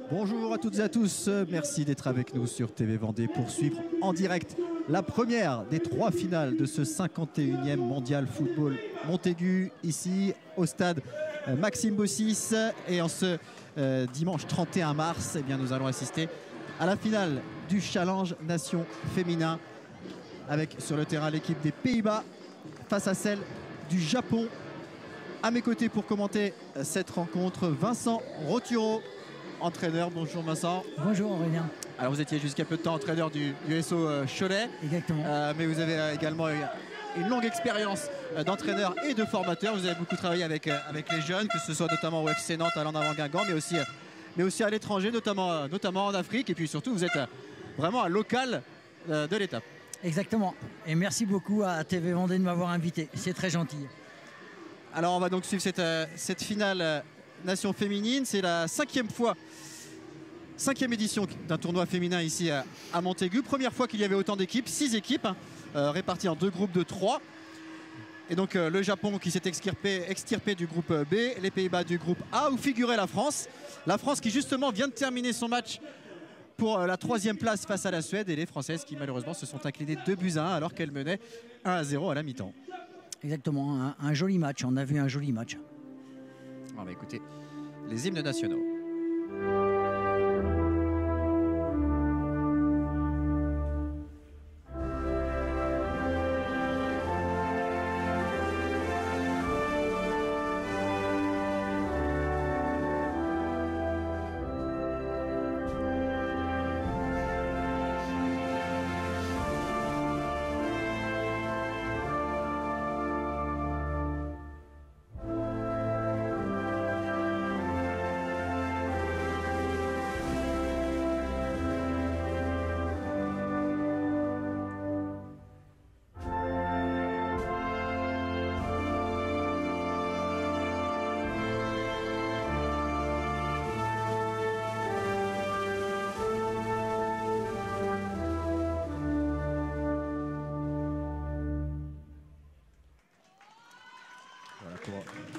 Bonjour à toutes et à tous, merci d'être avec nous sur TV Vendée pour suivre en direct la première des 3 finales de ce 51e Mondial Football Montaigu, ici au stade Maxime Bossis. Et en ce dimanche 31 mars, eh bien, nous allons assister à la finale du Challenge Nation féminin avec sur le terrain l'équipe des Pays-Bas face à celle du Japon. À mes côtés pour commenter cette rencontre, Vincent Roturo, entraîneur. Bonjour Vincent. Bonjour Aurélien. Alors vous étiez jusqu'à peu de temps entraîneur du SO Cholet. Exactement. Mais vous avez également une longue expérience d'entraîneur et de formateur. Vous avez beaucoup travaillé avec les jeunes, que ce soit notamment au FC Nantes, à l'En-Avant Guingamp, mais aussi à l'étranger, notamment en Afrique. Et puis surtout, vous êtes vraiment un local de l'étape. Exactement. Et merci beaucoup à TV Vendée de m'avoir invité. C'est très gentil. Alors on va donc suivre cette finale Nation féminine. C'est la 5e édition d'un tournoi féminin ici à Montaigu. Première fois qu'il y avait autant d'équipes, 6 équipes réparties en 2 groupes de 3. Et donc le Japon qui s'est extirpé du groupe B, les Pays-Bas du groupe A où figurait la France. La France qui justement vient de terminer son match pour la 3e place face à la Suède, et les Françaises qui malheureusement se sont inclinées 2-1 alors qu'elles menaient 1-0 à la mi-temps. Exactement, un joli match, on a vu un joli match. On va écouter les hymnes nationaux.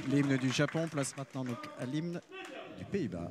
L'hymne du Japon, place maintenant donc à l'hymne du Pays-Bas.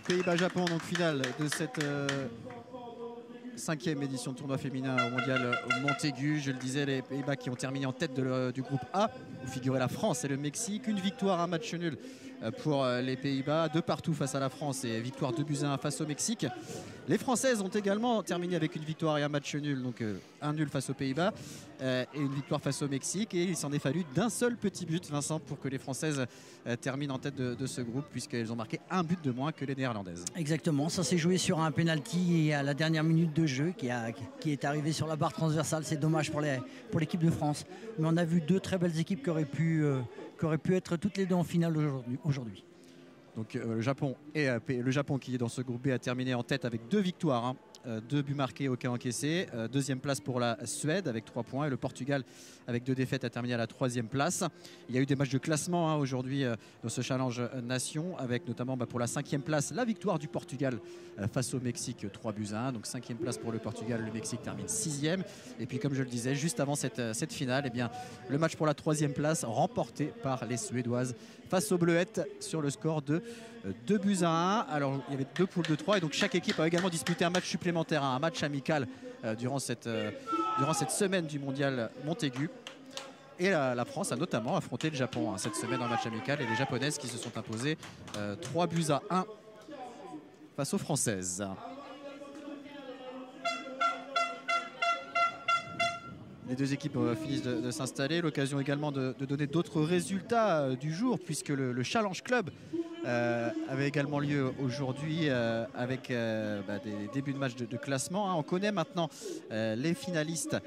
Pays-Bas-Japon, donc finale de cette 5e édition de tournoi féminin au mondial au Montaigu. Je le disais, les Pays-Bas qui ont terminé en tête du groupe A, où figuraient la France et le Mexique. Une victoire, un match nul pour les Pays-Bas, 2 partout face à la France et victoire 2-1 face au Mexique. Les Françaises ont également terminé avec une victoire et un match nul, donc un nul face aux Pays-Bas et une victoire face au Mexique. Et il s'en est fallu d'un seul petit but, Vincent, pour que les Françaises terminent en tête de ce groupe, puisqu'elles ont marqué un but de moins que les Néerlandaises. Exactement, ça s'est joué sur un penalty à la dernière minute de jeu qui est arrivé sur la barre transversale. C'est dommage pour l'équipe de France. Mais on a vu 2 très belles équipes qui auraient pu être toutes les deux en finale aujourd'hui. Donc le Japon qui est dans ce groupe B a terminé en tête avec 2 victoires, 2 buts marqués, aucun encaissé. 2e place pour la Suède avec 3 points, et le Portugal avec 2 défaites a terminé à la 3e place. Il y a eu des matchs de classement aujourd'hui dans ce Challenge Nation, avec notamment pour la 5e place la victoire du Portugal face au Mexique 3-1. Donc 5e place pour le Portugal, le Mexique termine 6e. Et puis comme je le disais, juste avant cette finale, eh bien, le match pour la 3e place remporté par les Suédoises face aux Bleuettes sur le score de 2-1. Alors il y avait 2 poules de 3, et donc chaque équipe a également disputé un match supplémentaire, un match amical durant cette semaine du mondial Montaigu. Et la France a notamment affronté le Japon cette semaine en match amical, et les Japonaises qui se sont imposées 3-1 face aux Françaises. Les deux équipes finissent de s'installer. L'occasion également de donner d'autres résultats du jour, puisque le Challenge Club avait également lieu aujourd'hui avec des débuts de match de classement. On connaît maintenant les finalistes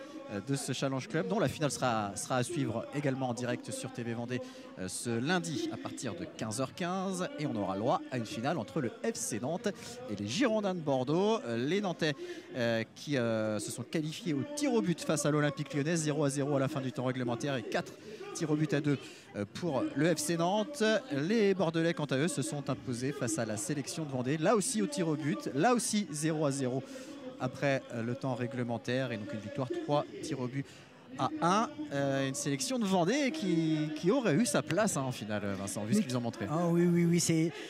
de ce Challenge Club, dont la finale sera à suivre également en direct sur TV Vendée ce lundi à partir de 15h15. Et on aura le droit à une finale entre le FC Nantes et les Girondins de Bordeaux. Les Nantais qui se sont qualifiés au tir au but face à l'Olympique Lyonnais, 0-0 à la fin du temps réglementaire et 4 tirs au but à 2 pour le FC Nantes. Les Bordelais, quant à eux, se sont imposés face à la sélection de Vendée, là aussi au tir au but, là aussi 0-0 après le temps réglementaire, et donc une victoire 3 tirs au but à 1. Une sélection de Vendée qui aurait eu sa place en finale, Vincent, vu ce qu'ils ont montré. Oui,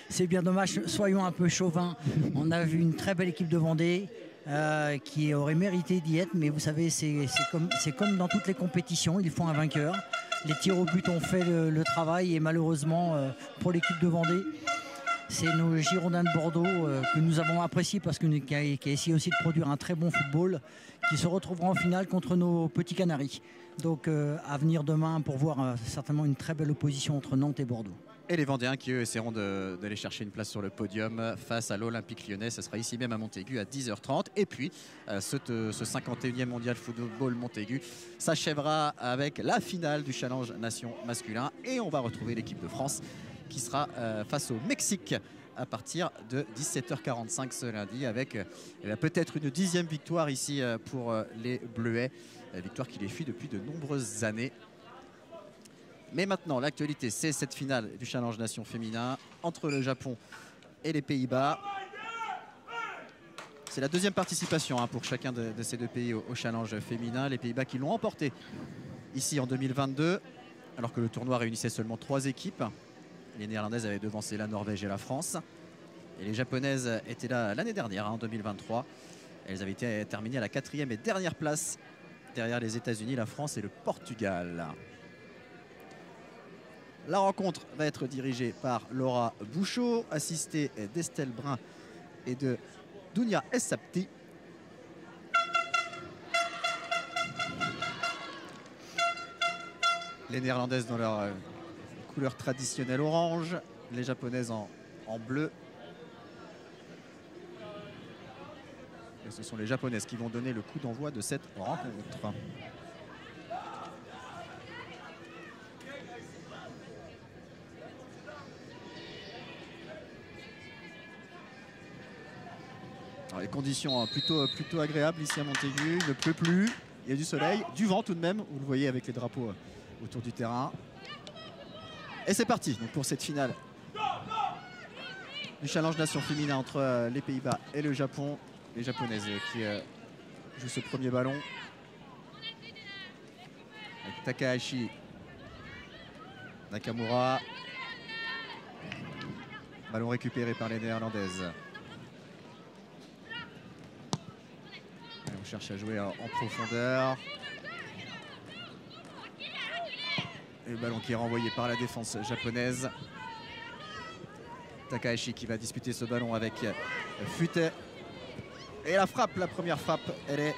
c'est bien dommage. Soyons un peu chauvins. On a vu une très belle équipe de Vendée qui aurait mérité d'y être, mais vous savez, c'est comme dans toutes les compétitions, il faut un vainqueur. Les tirs au but ont fait le travail, et malheureusement pour l'équipe de Vendée, c'est nos Girondins de Bordeaux que nous avons appréciés parce qui a essayé aussi de produire un très bon football, qui se retrouvera en finale contre nos petits Canaris. Donc à venir demain pour voir certainement une très belle opposition entre Nantes et Bordeaux. Et les Vendéens qui, eux, essaieront d'aller chercher une place sur le podium face à l'Olympique Lyonnais. Ce sera ici même à Montaigu à 10h30. Et puis, ce 51e mondial football Montaigu s'achèvera avec la finale du Challenge Nation masculin. Et on va retrouver l'équipe de France qui sera face au Mexique à partir de 17h45 ce lundi, avec peut-être une 10e victoire ici pour les Bleuets. Victoire qui les fuit depuis de nombreuses années. Mais maintenant, l'actualité, c'est cette finale du Challenge Nation féminin entre le Japon et les Pays-Bas. C'est la deuxième participation pour chacun de ces deux pays au Challenge féminin. Les Pays-Bas qui l'ont emporté ici en 2022, alors que le tournoi réunissait seulement 3 équipes. Les Néerlandaises avaient devancé la Norvège et la France. Et les Japonaises étaient là l'année dernière, en 2023. Elles avaient été terminées à la 4e et dernière place, derrière les États-Unis, la France et le Portugal. La rencontre va être dirigée par Laura Bouchot, assistée d'Estelle Brun et de Dounia Essapti. Les Néerlandaises dans leur couleur traditionnelle orange, les Japonaises en bleu. Et ce sont les Japonaises qui vont donner le coup d'envoi de cette rencontre. Alors, les conditions plutôt agréables ici à Montaigu. Il ne pleut plus, il y a du soleil, du vent tout de même. Vous le voyez avec les drapeaux autour du terrain. Et c'est parti donc pour cette finale du Challenge Nation féminin entre les Pays-Bas et le Japon. Les Japonaises qui jouent ce premier ballon. Avec Takahashi, Nakamura. Ballon récupéré par les Néerlandaises. Et on cherche à jouer en profondeur. Et le ballon qui est renvoyé par la défense japonaise. Takahashi qui va disputer ce ballon avec Fute. Et la première frappe, elle est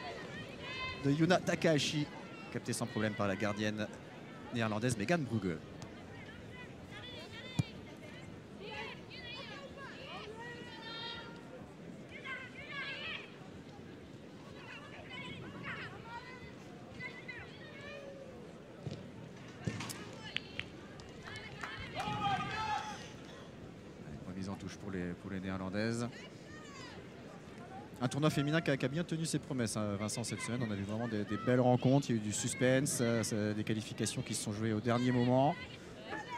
de Yuna Takahashi, captée sans problème par la gardienne néerlandaise Megan Brugge. Remise en touche pour les Néerlandaises. Un tournoi féminin qui a bien tenu ses promesses, Vincent, cette semaine. On a vu vraiment des belles rencontres, il y a eu du suspense, des qualifications qui se sont jouées au dernier moment.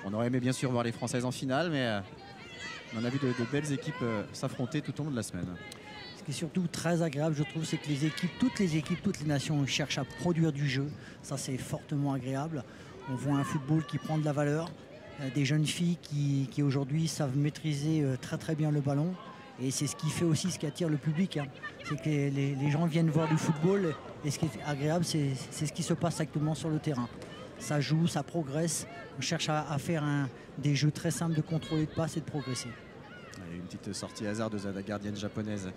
On aurait aimé bien sûr voir les Françaises en finale, mais on a vu de belles équipes s'affronter tout au long de la semaine. Ce qui est surtout très agréable, je trouve, c'est que toutes les nations cherchent à produire du jeu. Ça, c'est fortement agréable. On voit un football qui prend de la valeur, des jeunes filles qui aujourd'hui savent maîtriser très très bien le ballon. Et c'est ce qui fait aussi ce qui attire le public. C'est que les gens viennent voir du football. Et ce qui est agréable, c'est ce qui se passe actuellement sur le terrain. Ça joue, ça progresse. On cherche à faire des jeux très simples de contrôle et de passe et de progresser. Il y a une petite sortie hasardeuse de la gardienne japonaise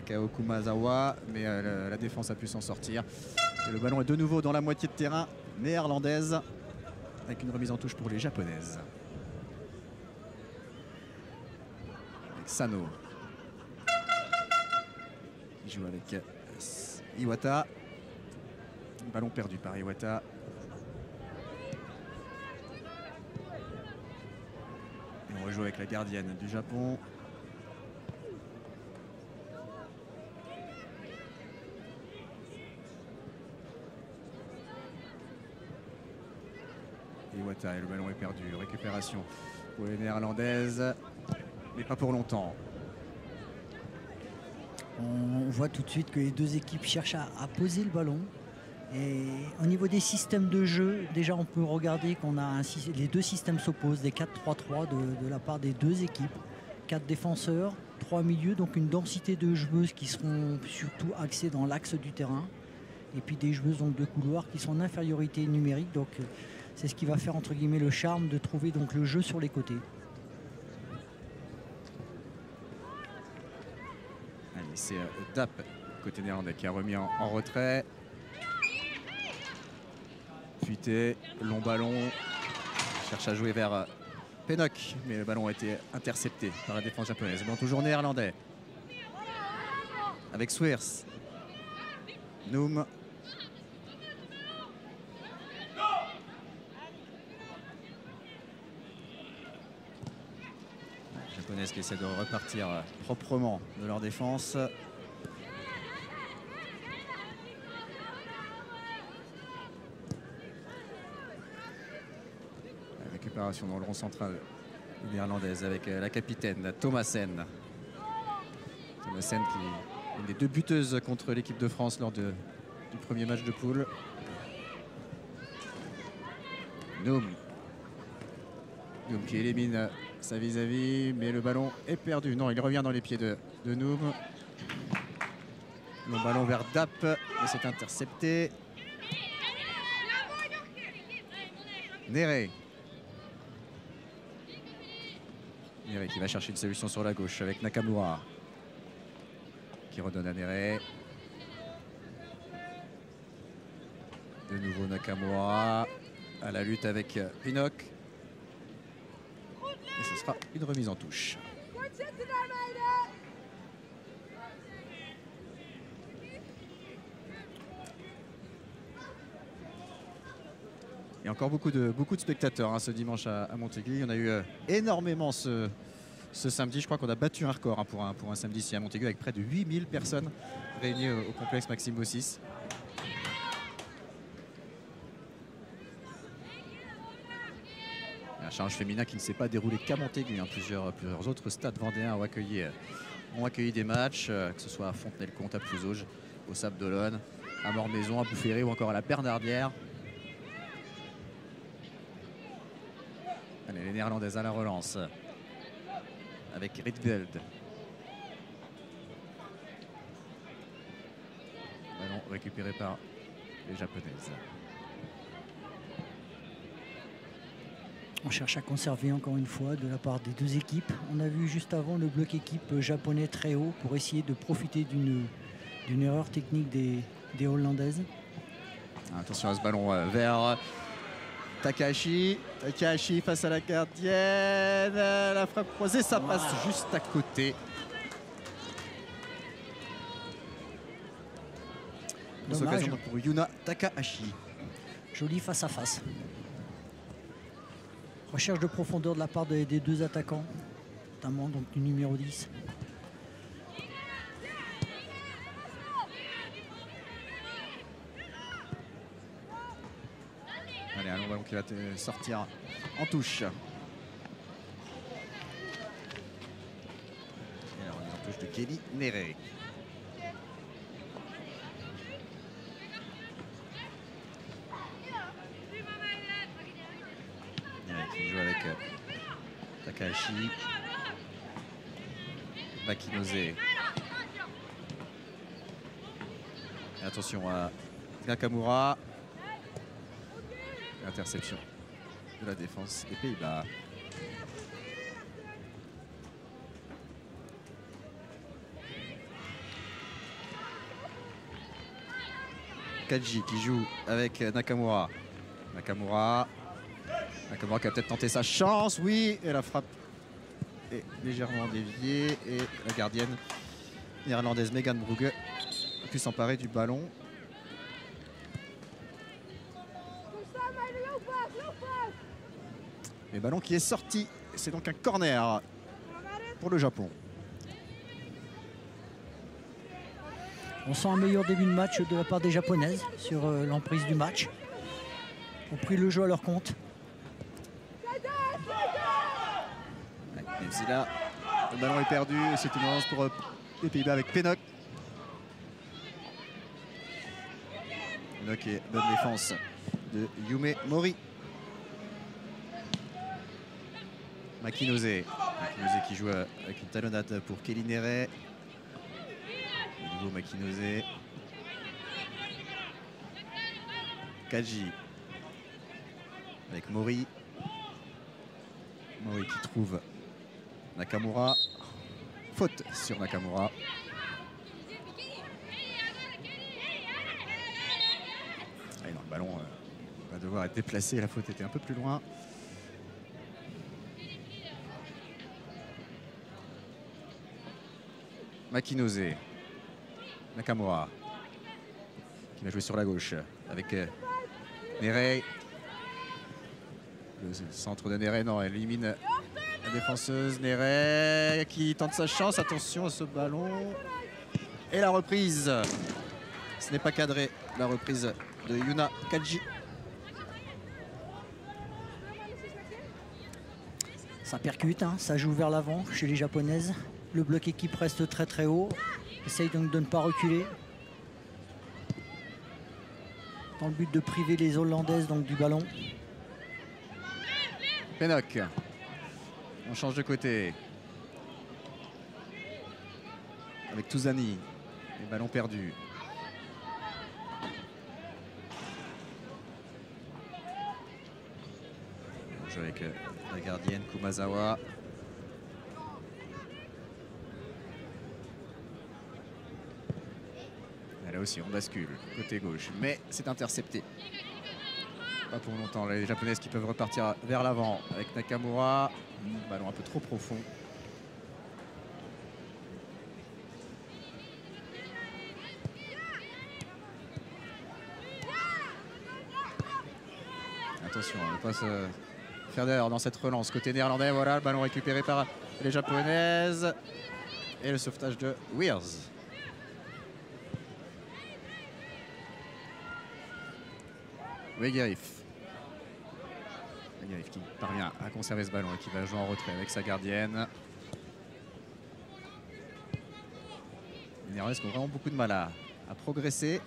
Kao Kumazawa, mais la défense a pu s'en sortir. Et le ballon est de nouveau dans la moitié de terrain néerlandaise, avec une remise en touche pour les japonaises. Avec Sano qui joue avec Iwata. Ballon perdu par Iwata. Et on rejoue avec la gardienne du Japon. Iwata et le ballon est perdu. Récupération pour les néerlandaises, mais pas pour longtemps. On voit tout de suite que les deux équipes cherchent à poser le ballon. Et au niveau des systèmes de jeu, déjà on peut regarder qu'on a les deux systèmes s'opposent, des 4-3-3 de la part des deux équipes. 4 défenseurs, 3 milieux, donc une densité de joueuses qui seront surtout axées dans l'axe du terrain. Et puis des joueuses donc, de couloir qui sont en infériorité numérique. Donc c'est ce qui va faire entre guillemets le charme de trouver donc, le jeu sur les côtés. Allez, c'est Dap, côté néerlandais, qui a remis en retrait. Fuité, long ballon, cherche à jouer vers Pennock, mais le ballon a été intercepté par la défense japonaise. Bon, toujours néerlandais. Avec Sweers. Noum. Les japonaises qui essaient de repartir proprement de leur défense. Récupération dans le rond central néerlandaise avec la capitaine Thomassen. Thomassen qui est une des deux buteuses contre l'équipe de France lors du premier match de poule. Noum qui élimine sa vis-à-vis, mais le ballon est perdu. Non, il revient dans les pieds de Noum. Le ballon vers Dap, mais c'est intercepté. Nere qui va chercher une solution sur la gauche avec Nakamura qui redonne à Nere. De nouveau Nakamura à la lutte avec Pinnock. Et ce sera une remise en touche. Il y a encore beaucoup de spectateurs ce dimanche à Montaigu. Il y en a eu énormément ce samedi. Je crois qu'on a battu un record pour un samedi ici à Montaigu avec près de 8000 personnes réunies au complexe Maxime Bossis. Un challenge féminin qui ne s'est pas déroulé qu'à Montaigu. Plusieurs autres stades vendéens ont accueilli des matchs, que ce soit à Fontenay-le-Comte, à Pouzauges, au Sable d'Olonne, à Mormaison, à Boufféry ou encore à la Bernardière. Allez, les Néerlandaises à la relance avec Rietveld. Ballon récupéré par les Japonaises. On cherche à conserver encore une fois de la part des deux équipes. On a vu juste avant le bloc équipe japonais très haut pour essayer de profiter d'une erreur technique des Hollandaises. Attention à ce ballon vers Takahashi face à la gardienne. La frappe croisée, ça passe juste à côté. Occasion pour Yuna Takahashi. Joli face à face. Recherche de profondeur de la part des deux attaquants, notamment donc du numéro 10. Allez, un long ballon qui va sortir en touche. Et alors, en touche de Kelly Nere. Qui joue avec Takahashi. Bakinose. Et attention à Nakamura. Interception de la défense des Pays-Bas. Kadji qui joue avec Nakamura. Nakamura qui a peut-être tenté sa chance. Oui, et la frappe est légèrement déviée. Et la gardienne néerlandaise Megan Brugge a pu s'emparer du ballon. Le ballon qui est sorti. C'est donc un corner pour le Japon. On sent un meilleur début de match de la part des Japonaises sur l'emprise du match. Ont pris le jeu à leur compte. Même si là, le ballon est perdu, c'est une relance pour les Pays-Bas avec Pinnock. Pinnock et bonne défense de Yume Mori. Makinose qui joue avec une talonnade pour Kelly Nere. De nouveau Makinose. Kadji avec Mori. Mori qui trouve Nakamura. Faute sur Nakamura. Et non, le ballon va devoir être déplacé. La faute était un peu plus loin. Makinose. Nakamura qui va jouer sur la gauche avec Nere. Le centre de Nere, non, elle élimine la défenseuse. Nere qui tente sa chance. Attention à ce ballon. Et la reprise. Ce n'est pas cadré. La reprise de Yuna Kadji. Ça percute, hein, ça joue vers l'avant chez les Japonaises. Le bloc équipe reste très très haut. Essaye donc de ne pas reculer. Dans le but de priver les Hollandaises donc du ballon. Pinnock. On change de côté. Avec Touzani. Les ballons perdus. On joue avec la gardienne Kumazawa. Là aussi, on bascule côté gauche, mais c'est intercepté. Pas pour longtemps. Les Japonaises qui peuvent repartir vers l'avant avec Nakamura. Ballon un peu trop profond. Attention, on ne pas se faire d'erreur dans cette relance. Côté néerlandais, voilà, le ballon récupéré par les Japonaises. Et le sauvetage de Weirs. Wegerif qui parvient à conserver ce ballon et qui va jouer en retrait avec sa gardienne. Les Néerlandaises qui ont vraiment beaucoup de mal à progresser.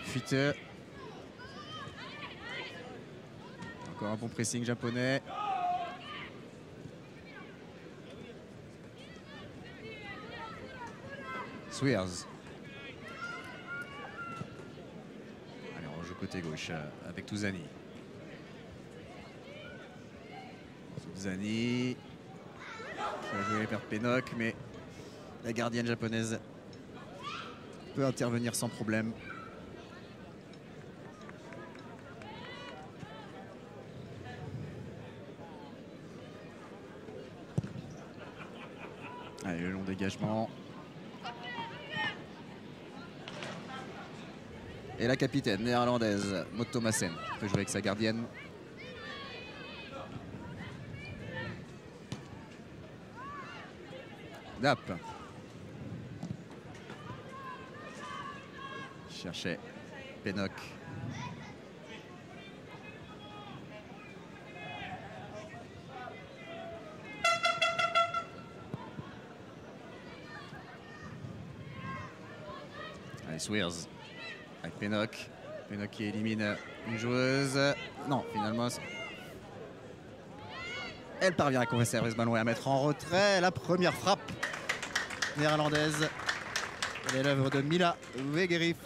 Fuite. Encore un bon pressing japonais. Swears. Côté gauche avec Touzani. Touzani qui va jouer vers Pinnock, mais la gardienne japonaise peut intervenir sans problème. Allez, le long dégagement. Et la capitaine néerlandaise, Maud Thomassen, peut jouer avec sa gardienne. Dap. Cherchait Pinnock. Allez, Swears. Avec Pinnock. Pinnock qui élimine une joueuse. Non, finalement, elle parvient à conserver ce ballon et à mettre en retrait. La première frappe néerlandaise. Elle est l'œuvre de Mila Wegerif.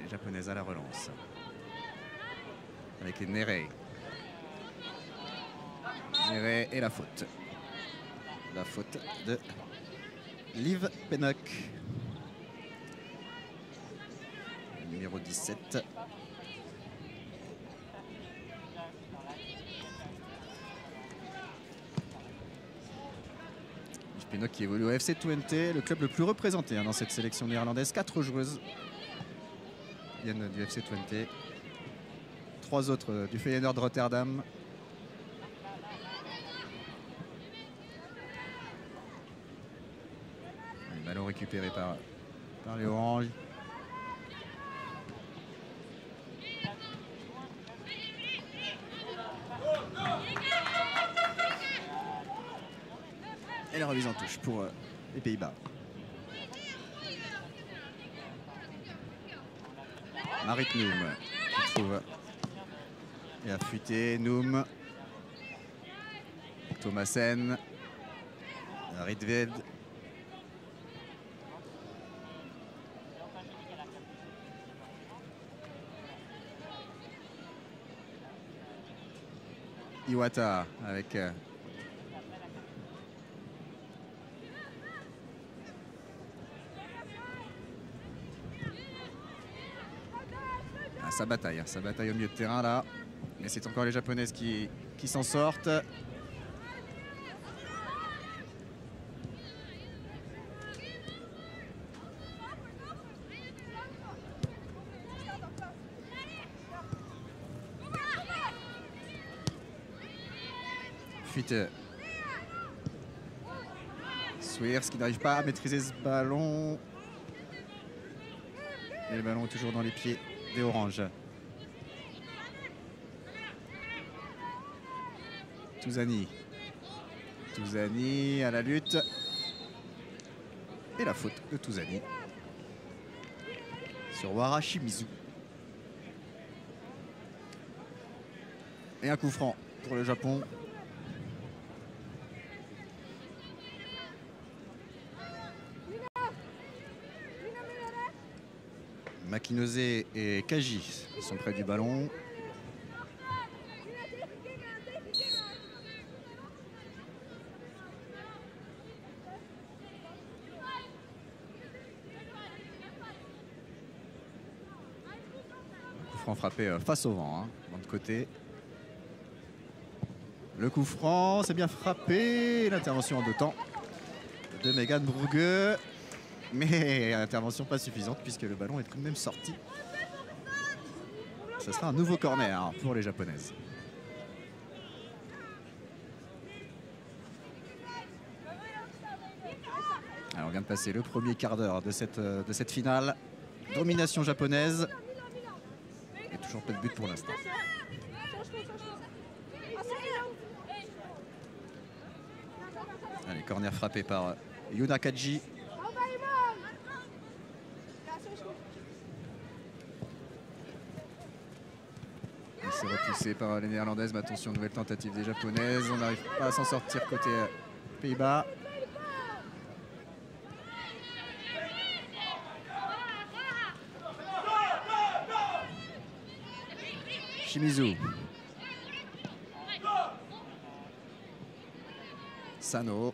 Les Japonaises à la relance. Avec Nere. Nere et la faute. La faute de Liv Pennock. Numéro 17. Liv Pennock qui évolue au FC Twente, le club le plus représenté dans cette sélection néerlandaise. 4 joueuses viennent du FC Twente. 3 autres du Feyenoord de Rotterdam. Le ballon récupéré par les Oranges. Et la remise en touche pour les Pays-Bas. Marit Noum qui trouve et a fuité. Noum, Thomasen, Rietveld. Iwata avec sa bataille au milieu de terrain là. Mais c'est encore les Japonaises qui s'en sortent. Fuite. Sweers qui n'arrive pas à maîtriser ce ballon. Et le ballon est toujours dans les pieds des Oranges. Touzani à la lutte. Et la faute de Touzani sur Wara Shimizu. Et un coup franc pour le Japon. Makinose et Kaji sont près du ballon. Coup franc frappé face au vent, de côté. Le coup franc, c'est bien frappé. L'intervention en 2 temps de Megan Brugge. Mais intervention pas suffisante puisque le ballon est tout de même sorti. Ce sera un nouveau corner pour les Japonaises. Alors on vient de passer le premier quart d'heure de cette finale. Domination japonaise. Et toujours pas de but pour l'instant. Allez, corner frappé par Yuna Kaji. C'est repoussé par les Néerlandaises, mais attention, nouvelle tentative des Japonaises. On n'arrive pas à s'en sortir côté Pays-Bas. Shimizu. Sano.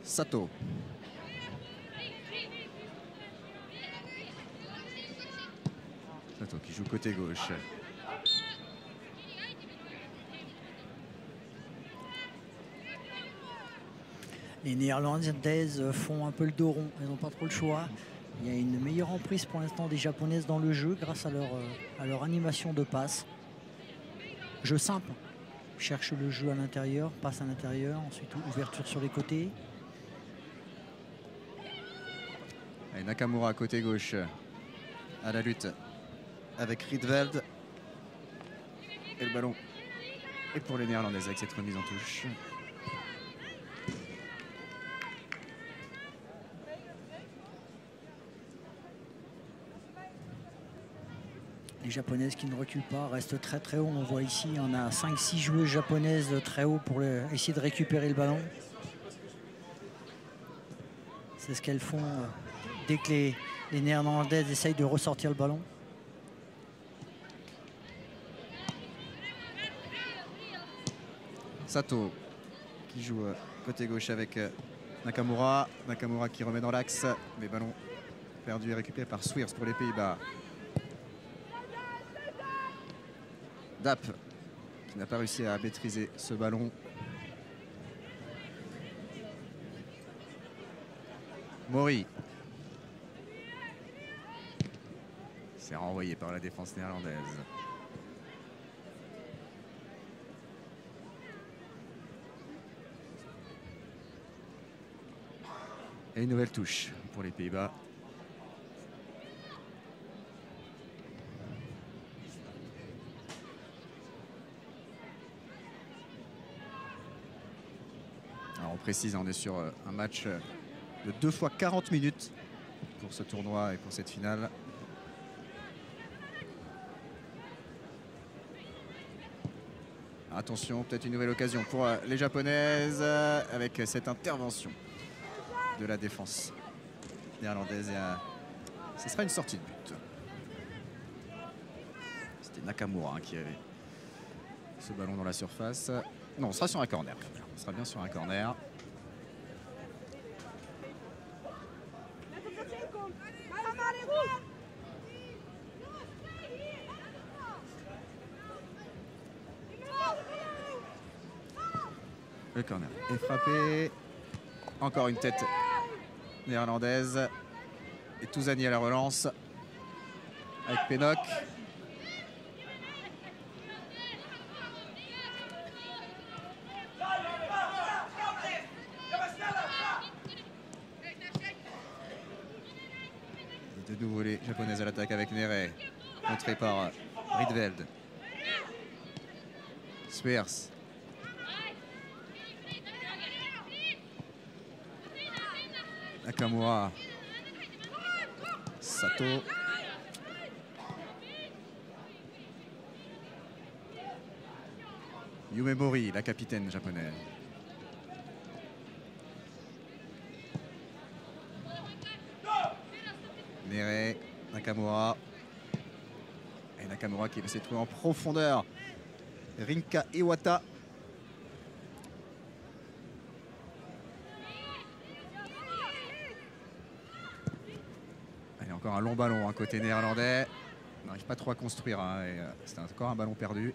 Sato. Sato qui joue côté gauche. Les Néerlandaises font un peu le dos rond, elles n'ont pas trop le choix. Il y a une meilleure emprise pour l'instant des Japonaises dans le jeu grâce à leur animation de passe. Jeu simple, cherche le jeu à l'intérieur, passe à l'intérieur, ensuite ouverture sur les côtés. Et Nakamura côté gauche à la lutte avec Rietveld. Et le ballon est pour les Néerlandaises avec cette remise en touche. Les Japonaises qui ne reculent pas, restent très très haut. On voit ici, on a 5-6 joueuses japonaises très haut pour essayer de récupérer le ballon. C'est ce qu'elles font dès que les Néerlandaises essayent de ressortir le ballon. Sato qui joue côté gauche avec Nakamura. Nakamura qui remet dans l'axe, mais ballon perdu et récupéré par Sweers pour les Pays-Bas. Dap qui n'a pas réussi à maîtriser ce ballon. Mori. C'est renvoyé par la défense néerlandaise. Et une nouvelle touche pour les Pays-Bas. Alors on précise, on est sur un match de 2 fois 40 minutes pour ce tournoi et pour cette finale. Attention, peut-être une nouvelle occasion pour les Japonaises avec cette intervention de la défense néerlandaise. Et, ce sera une sortie de but. C'était Nakamura qui avait ce ballon dans la surface. Non, on sera sur un corner. On sera bien sur un corner. Le corner est frappé. Encore une tête néerlandaise. Et Touzani à la relance. Avec Pennock. Et de nouveau les Japonaises à l'attaque avec Nere. Contré par Rietveld. Sweers. Nakamura. Sato. Yume Mori, la capitaine japonaise. Nere, Nakamura. Et Nakamura qui va s'être trouvé en profondeur. Rinka Iwata. Encore un long ballon, côté néerlandais. On n'arrive pas trop à construire. C'est encore un ballon perdu.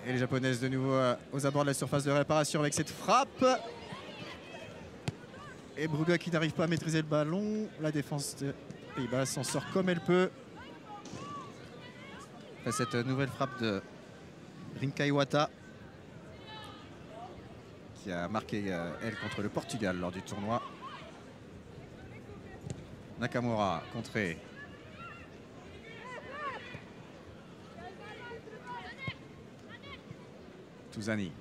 Et les Japonaises de nouveau aux abords de la surface de réparation avec cette frappe. Et Brugge qui n'arrive pas à maîtriser le ballon. La défense des Pays-Bas s'en sort comme elle peut. Après cette nouvelle frappe de Rinka Iwata qui a marqué elle contre le Portugal lors du tournoi. Nakamura contré. Touzani.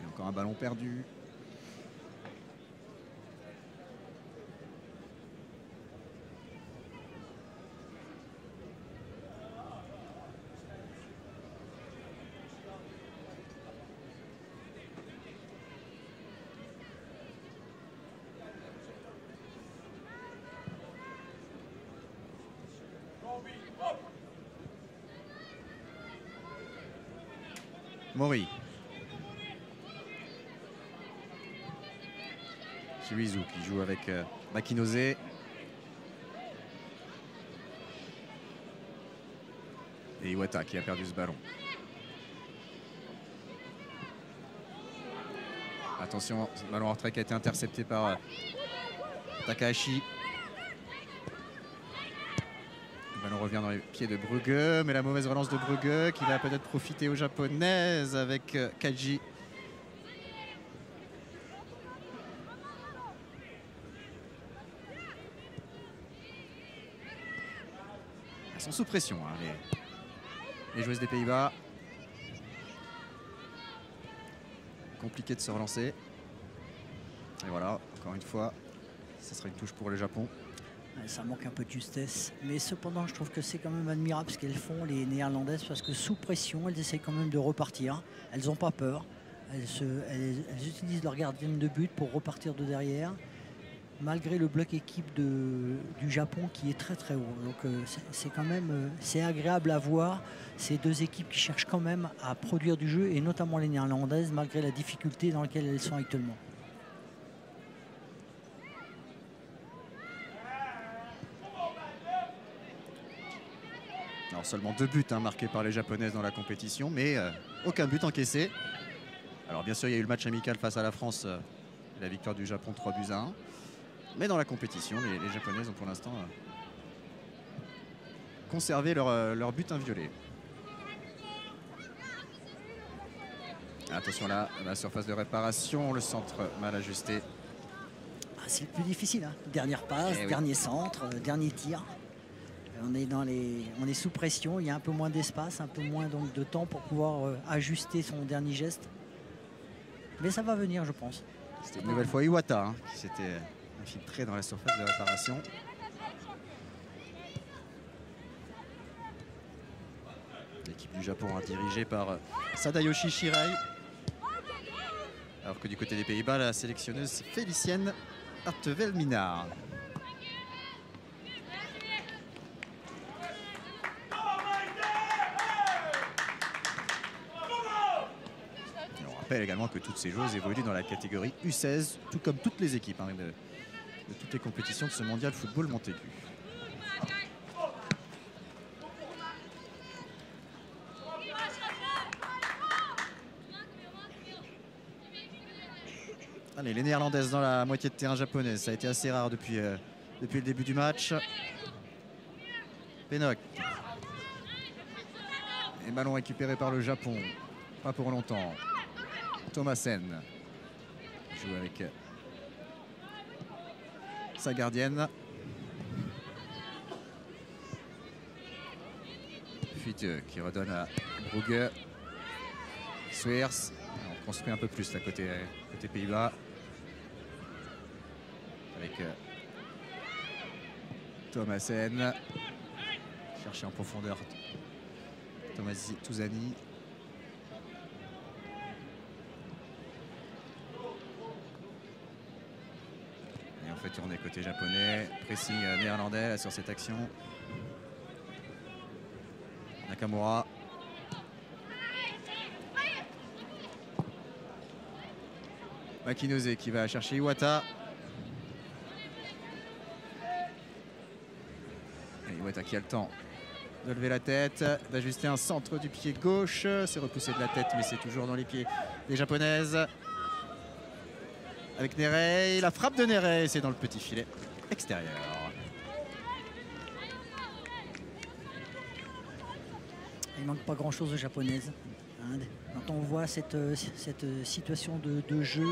Et encore un ballon perdu. Mori. Shimizu qui joue avec Makinose. Et Iwata qui a perdu ce ballon. Attention, ce ballon en retrait qui a été intercepté par Takahashi. Le ballon revient dans les pieds de Brugge, mais la mauvaise relance de Brugge qui va peut-être profiter aux Japonaises avec Kaji. Elles sont sous pression, les joueuses des Pays-Bas. Compliqué de se relancer. Et voilà, encore une fois, ce sera une touche pour le Japon. Ça manque un peu de justesse, mais cependant je trouve que c'est quand même admirable ce qu'elles font les Néerlandaises, parce que sous pression elles essayent quand même de repartir, elles n'ont pas peur, elles utilisent leur gardienne de but pour repartir de derrière, malgré le bloc équipe du Japon qui est très très haut. Donc c'est quand même c'est agréable à voir ces deux équipes qui cherchent quand même à produire du jeu, et notamment les Néerlandaises, malgré la difficulté dans laquelle elles sont actuellement. Alors seulement 2 buts marqués par les Japonaises dans la compétition, mais aucun but encaissé. Alors bien sûr, il y a eu le match amical face à la France, la victoire du Japon 3-1. Mais dans la compétition, les Japonaises ont pour l'instant conservé leur but inviolé. Attention là, la surface de réparation, le centre mal ajusté. C'est le plus difficile, hein. Dernière passe, dernier centre, dernier tir. On est sous pression, il y a un peu moins d'espace, un peu moins donc, de temps pour pouvoir ajuster son dernier geste. Mais ça va venir, je pense. C'était une nouvelle fois Iwata qui s'était infiltré dans la surface de réparation. L'équipe du Japon dirigée par Sadayoshi Shirai. Alors que du côté des Pays-Bas, la sélectionneuse Félicienne Artevel-Minard. On rappelle également que toutes ces joueuses évoluent dans la catégorie U16, tout comme toutes les équipes de toutes les compétitions de ce mondial football Montaigu. Allez, les Néerlandaises dans la moitié de terrain japonaise, ça a été assez rare depuis le début du match. Pennock. Et ballon récupéré par le Japon, pas pour longtemps. Thomasen joue avec sa gardienne. Fuite qui redonne à Brugge. Sweers. On construit un peu plus là côté Pays-Bas. Avec Thomasen. Chercher en profondeur Thomas Touzani. Et on fait tourner côté japonais. Pressing néerlandais là, sur cette action. Nakamura. Makinose qui va chercher Iwata. Et Iwata qui a le temps de lever la tête, d'ajuster un centre du pied gauche. C'est repoussé de la tête, mais c'est toujours dans les pieds des Japonaises. Avec Nerei, la frappe de Nerei, c'est dans le petit filet extérieur. Il manque pas grand-chose aux Japonaises. Quand on voit cette situation de jeu,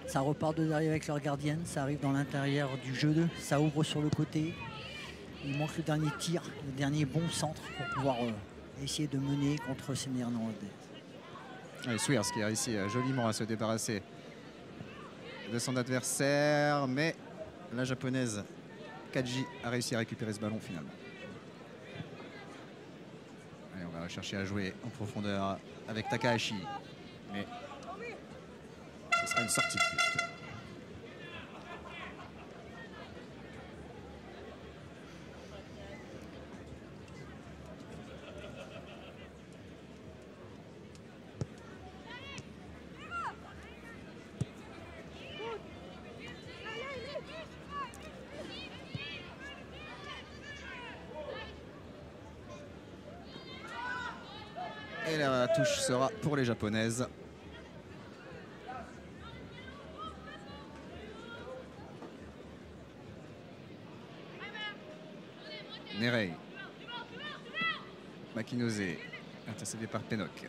ça repart de derrière avec leur gardienne, ça arrive dans l'intérieur du jeu, ça ouvre sur le côté. Il manque le dernier tir, le dernier bon centre pour pouvoir essayer de mener contre ces Néerlandaises. Sweers qui a réussi joliment à se débarrasser de son adversaire, mais la japonaise Kaji a réussi à récupérer ce ballon finalement. Et on va chercher à jouer en profondeur avec Takahashi, mais ce sera une sortie de but. Et la touche sera pour les Japonaises. Nerei. Makinose, intercédé par Pennock.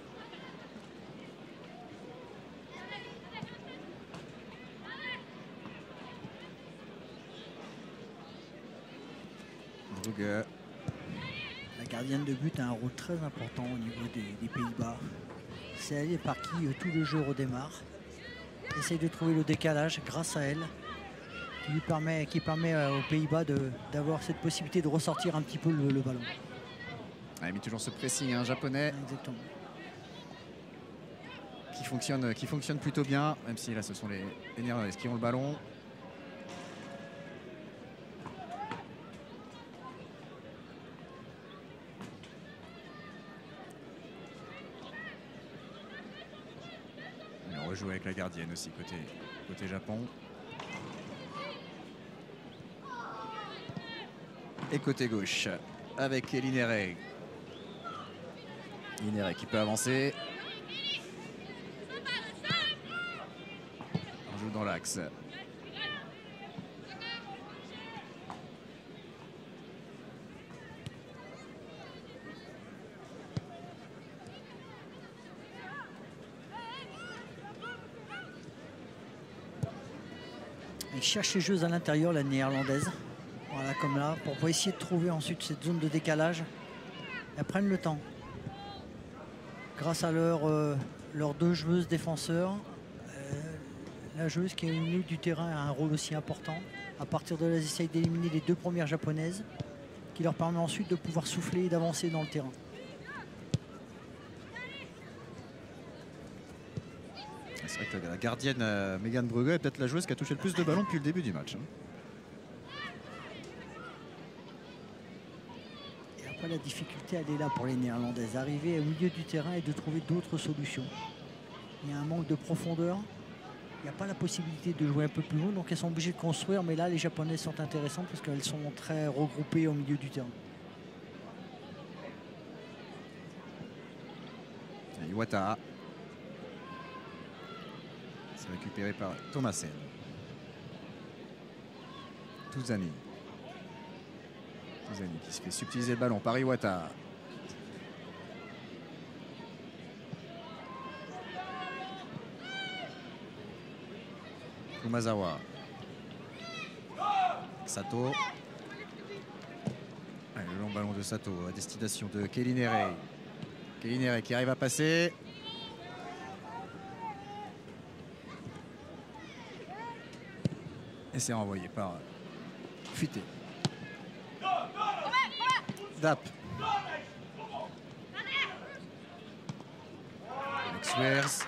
Brugge. La gardienne de but a un rôle très important au niveau des Pays-Bas. C'est elle par qui tout le jeu redémarre. Essaye de trouver le décalage grâce à elle, qui permet aux Pays-Bas d'avoir cette possibilité de ressortir un petit peu le ballon. Elle a mis toujours ce pressing japonais. Exactement. Qui fonctionne plutôt bien, même si là ce sont les Néerlandaises qui ont le ballon. rejouer avec la gardienne aussi côté Japon. Et côté gauche avec Linere. Linere qui peut avancer. On joue dans l'axe. Elle cherche les joueuses à l'intérieur, la néerlandaise. Voilà, comme là, pour essayer de trouver ensuite cette zone de décalage. Elles prennent le temps. Grâce à leurs deux joueuses défenseurs, la joueuse qui est au milieu du terrain a un rôle aussi important. À partir de là, ils essayent d'éliminer les deux premières japonaises, qui leur permet ensuite de pouvoir souffler et d'avancer dans le terrain. C'est vrai que la gardienne Megan Brugge est peut-être la joueuse qui a touché le plus de ballons depuis le début du match. Et après, la difficulté, elle est là pour les Néerlandaises. Arriver au milieu du terrain et de trouver d'autres solutions. Il y a un manque de profondeur. Il n'y a pas la possibilité de jouer un peu plus haut, donc elles sont obligées de construire. Mais là, les Japonaises sont intéressantes parce qu'elles sont très regroupées au milieu du terrain. Et Iwata. C'est récupéré par Thomasen. Touzani. Touzani qui se fait subtiliser le ballon par Iwata. Kumazawa. Sato. Allez, le long ballon de Sato à destination de Kelinere. Kelinere qui arrive à passer. Et c'est renvoyé par Fuité. Dap. Avec Suers.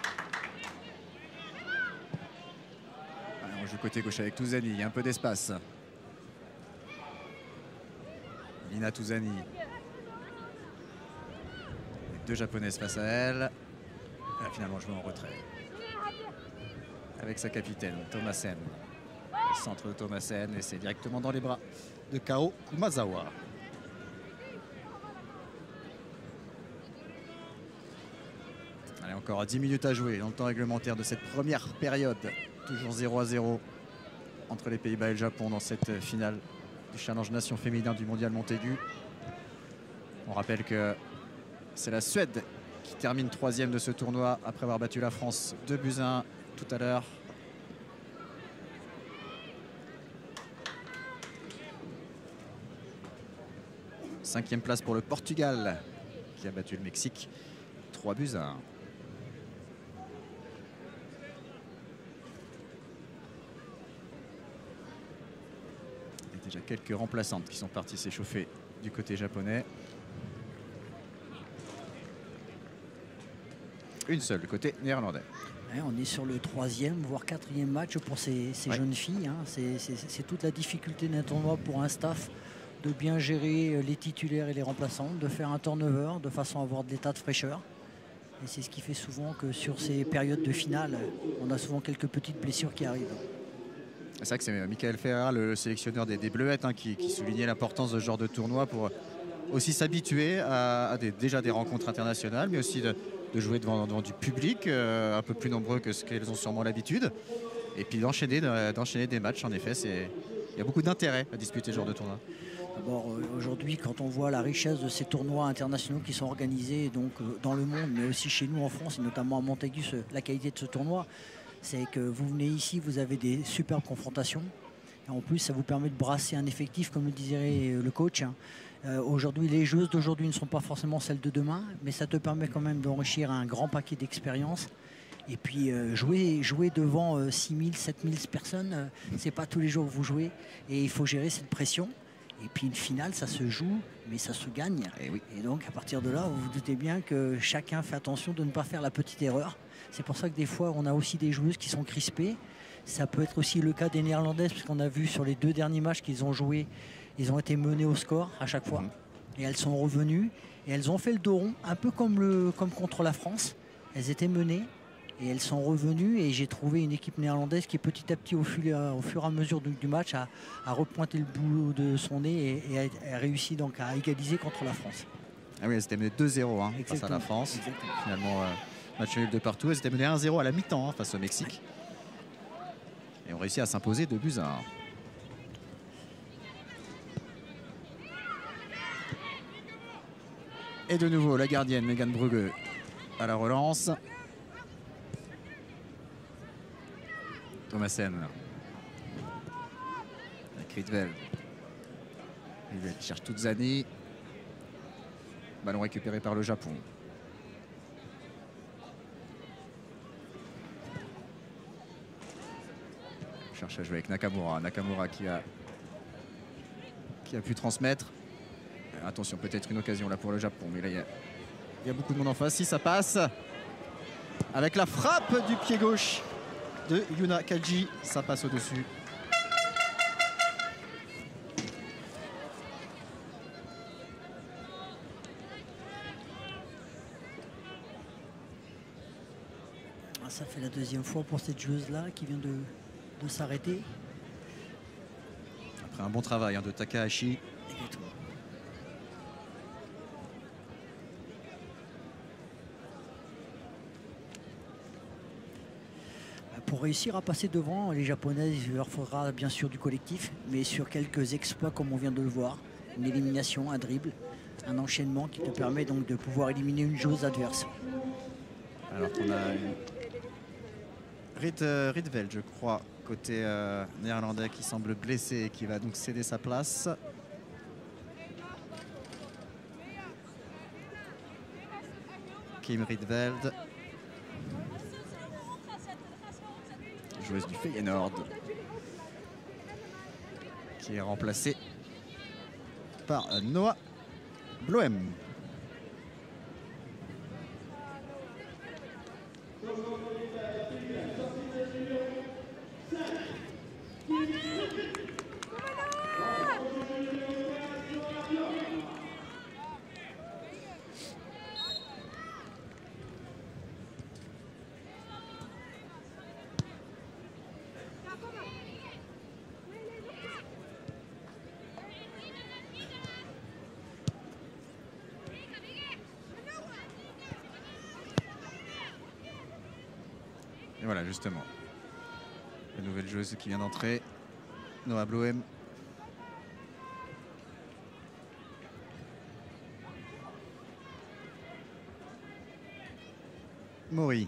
On joue côté gauche avec Touzani. Il y a un peu d'espace. Lina Touzani. Deux japonaises face à elle. Elle a finalement joué en retrait. Avec sa capitaine, Thomasen. Centre de Thomasen et c'est directement dans les bras de Kao Kumazawa. Allez, encore 10 minutes à jouer dans le temps réglementaire de cette première période. Toujours 0-0 entre les Pays-Bas et le Japon dans cette finale du Challenge Nation féminin du Mondial Montaigu. On rappelle que c'est la Suède qui termine 3e de ce tournoi après avoir battu la France 2-1 tout à l'heure. Cinquième place pour le Portugal qui a battu le Mexique 3-1. Il y a déjà quelques remplaçantes qui sont parties s'échauffer du côté japonais. Une seule du côté néerlandais. Ouais, on est sur le 3e, voire 4e match pour ces jeunes filles. Hein. C'est toute la difficulté d'un tournoi pour un staff de bien gérer les titulaires et les remplaçants, de faire un turnover de façon à avoir de l'état de fraîcheur. Et c'est ce qui fait souvent que sur ces périodes de finale, on a souvent quelques petites blessures qui arrivent. C'est vrai que c'est Michael Ferreira, le sélectionneur des Bleuettes, hein, qui soulignait l'importance de ce genre de tournoi pour aussi s'habituer à déjà des rencontres internationales, mais aussi de jouer devant du public un peu plus nombreux que ce qu'elles ont sûrement l'habitude. Et puis d'enchaîner des matchs, en effet, il y a beaucoup d'intérêt à disputer ce genre de tournoi. D'abord, aujourd'hui, quand on voit la richesse de ces tournois internationaux qui sont organisés donc, dans le monde, mais aussi chez nous en France, et notamment à Montaigu, la qualité de ce tournoi, c'est que vous venez ici, vous avez des superbes confrontations. Et en plus, ça vous permet de brasser un effectif, comme le disait le coach. Aujourd'hui, les joueuses d'aujourd'hui ne sont pas forcément celles de demain, mais ça te permet quand même d'enrichir un grand paquet d'expérience. Et puis jouer devant 6 000, 7 000 personnes, c'est pas tous les jours que vous jouez. Et il faut gérer cette pression. Et puis une finale, ça se joue, mais ça se gagne. Et donc à partir de là, vous vous doutez bien que chacun fait attention de ne pas faire la petite erreur. C'est pour ça que des fois, on a aussi des joueuses qui sont crispées. Ça peut être aussi le cas des Néerlandaises, puisqu'on a vu sur les 2 derniers matchs qu'ils ont joués, ils ont été menés au score à chaque fois. Et elles sont revenues et elles ont fait le dos rond, un peu comme contre la France. Elles étaient menées Et elles sont revenues et j'ai trouvé une équipe néerlandaise qui petit à petit au fur et à mesure du match a repointé le bout de son nez et a réussi donc à égaliser contre la France. Ah oui, elles étaient menées 2-0 face à la France. Exactement. Finalement, match nul de partout. Elles étaient menées 1-0 à la mi-temps face au Mexique. Et ont réussi à s'imposer 2-1. Et de nouveau, la gardienne Megan Brugge à la relance. Thomassen. Avec Rietveld. Rietveld cherche Toudzani. Ballon récupéré par le Japon. Cherche à jouer avec Nakamura. Nakamura qui a pu transmettre. Attention, peut-être une occasion là pour le Japon. Mais là, il y a beaucoup de monde en face. Si ça passe. Avec la frappe du pied gauche de Yuna Kaji. Ça passe au-dessus. Ça fait la deuxième fois pour cette joueuse-là qui vient de s'arrêter. Après un bon travail de Takahashi. Exactement. Pour réussir à passer devant, les Japonaises, il leur faudra bien sûr du collectif, mais sur quelques exploits comme on vient de le voir, une élimination, un dribble, un enchaînement qui te permet donc de pouvoir éliminer une joueuse adverse. Alors qu'on a Rietveld, je crois, côté néerlandais qui semble blessé et qui va donc céder sa place. Kim Rietveld, joueuse du Feyenoord, qui est remplacée par Noah Bloem. Et voilà, justement, la nouvelle joueuse qui vient d'entrer, Noah Bloem. Mori.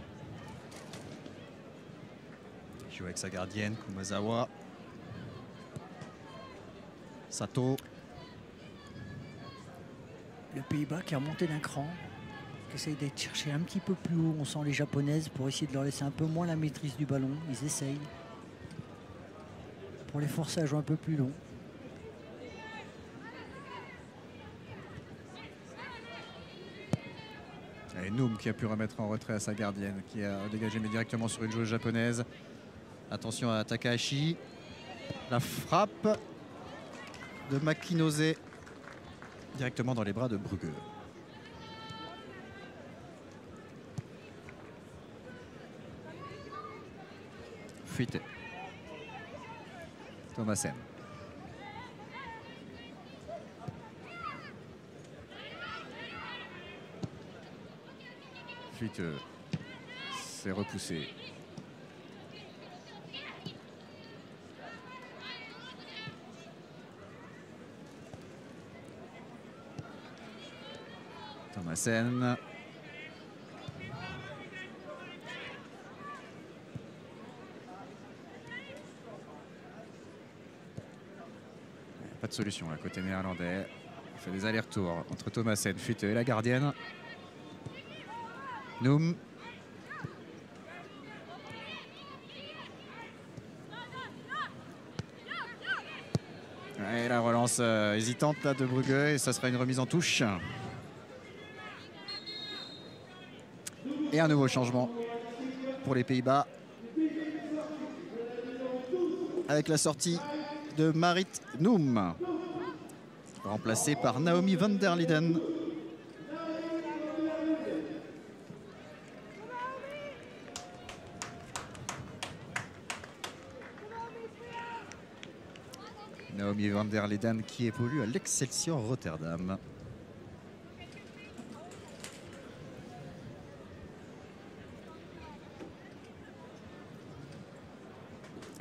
Il joue avec sa gardienne, Kumazawa. Sato. Le Pays-Bas qui a monté d'un cran, qui essaye d'être cherché un petit peu plus haut. On sent les Japonaises pour essayer de leur laisser un peu moins la maîtrise du ballon. Ils essayent pour les forcer à jouer un peu plus long. Et Noum qui a pu remettre en retrait à sa gardienne, qui a dégagé mais directement sur une joueuse japonaise. Attention à Takahashi. La frappe de Makinose directement dans les bras de Brugge. Fuite. Thomassen. Fuite. C'est repoussé. Thomassen. Pas de solution là, côté néerlandais. Il fait des allers-retours entre Thomassen, Fuite et la gardienne. Noum. Et la relance hésitante là, de Brugge et ça sera une remise en touche. Et un nouveau changement pour les Pays-Bas. Avec la sortie de Marit Noum, remplacée par Naomi van der Linden. Naomi van der Leden qui évolue à l'Excelsior Rotterdam.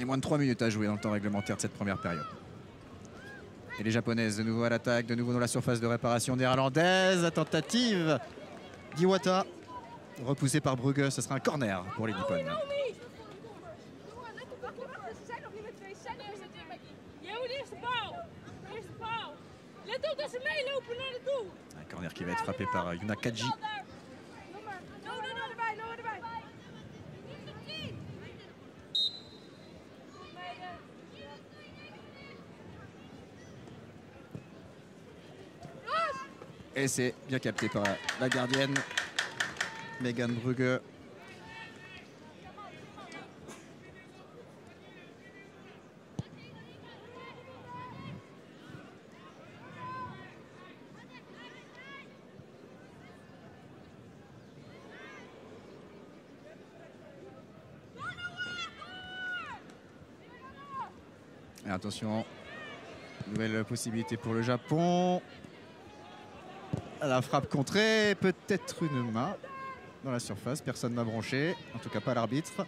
Et moins de 3 minutes à jouer dans le temps réglementaire de cette première période. Et les Japonaises de nouveau à l'attaque, de nouveau dans la surface de réparation néerlandaise. La tentative d'Iwata, repoussée par Brugge, ce sera un corner pour les Nippon. Un corner qui va être frappé par Yuna Kaji. Et c'est bien capté par la gardienne, Megan Brugge. Et attention, nouvelle possibilité pour le Japon. La frappe contrée, peut-être une main dans la surface. Personne n'a branché, en tout cas pas l'arbitre.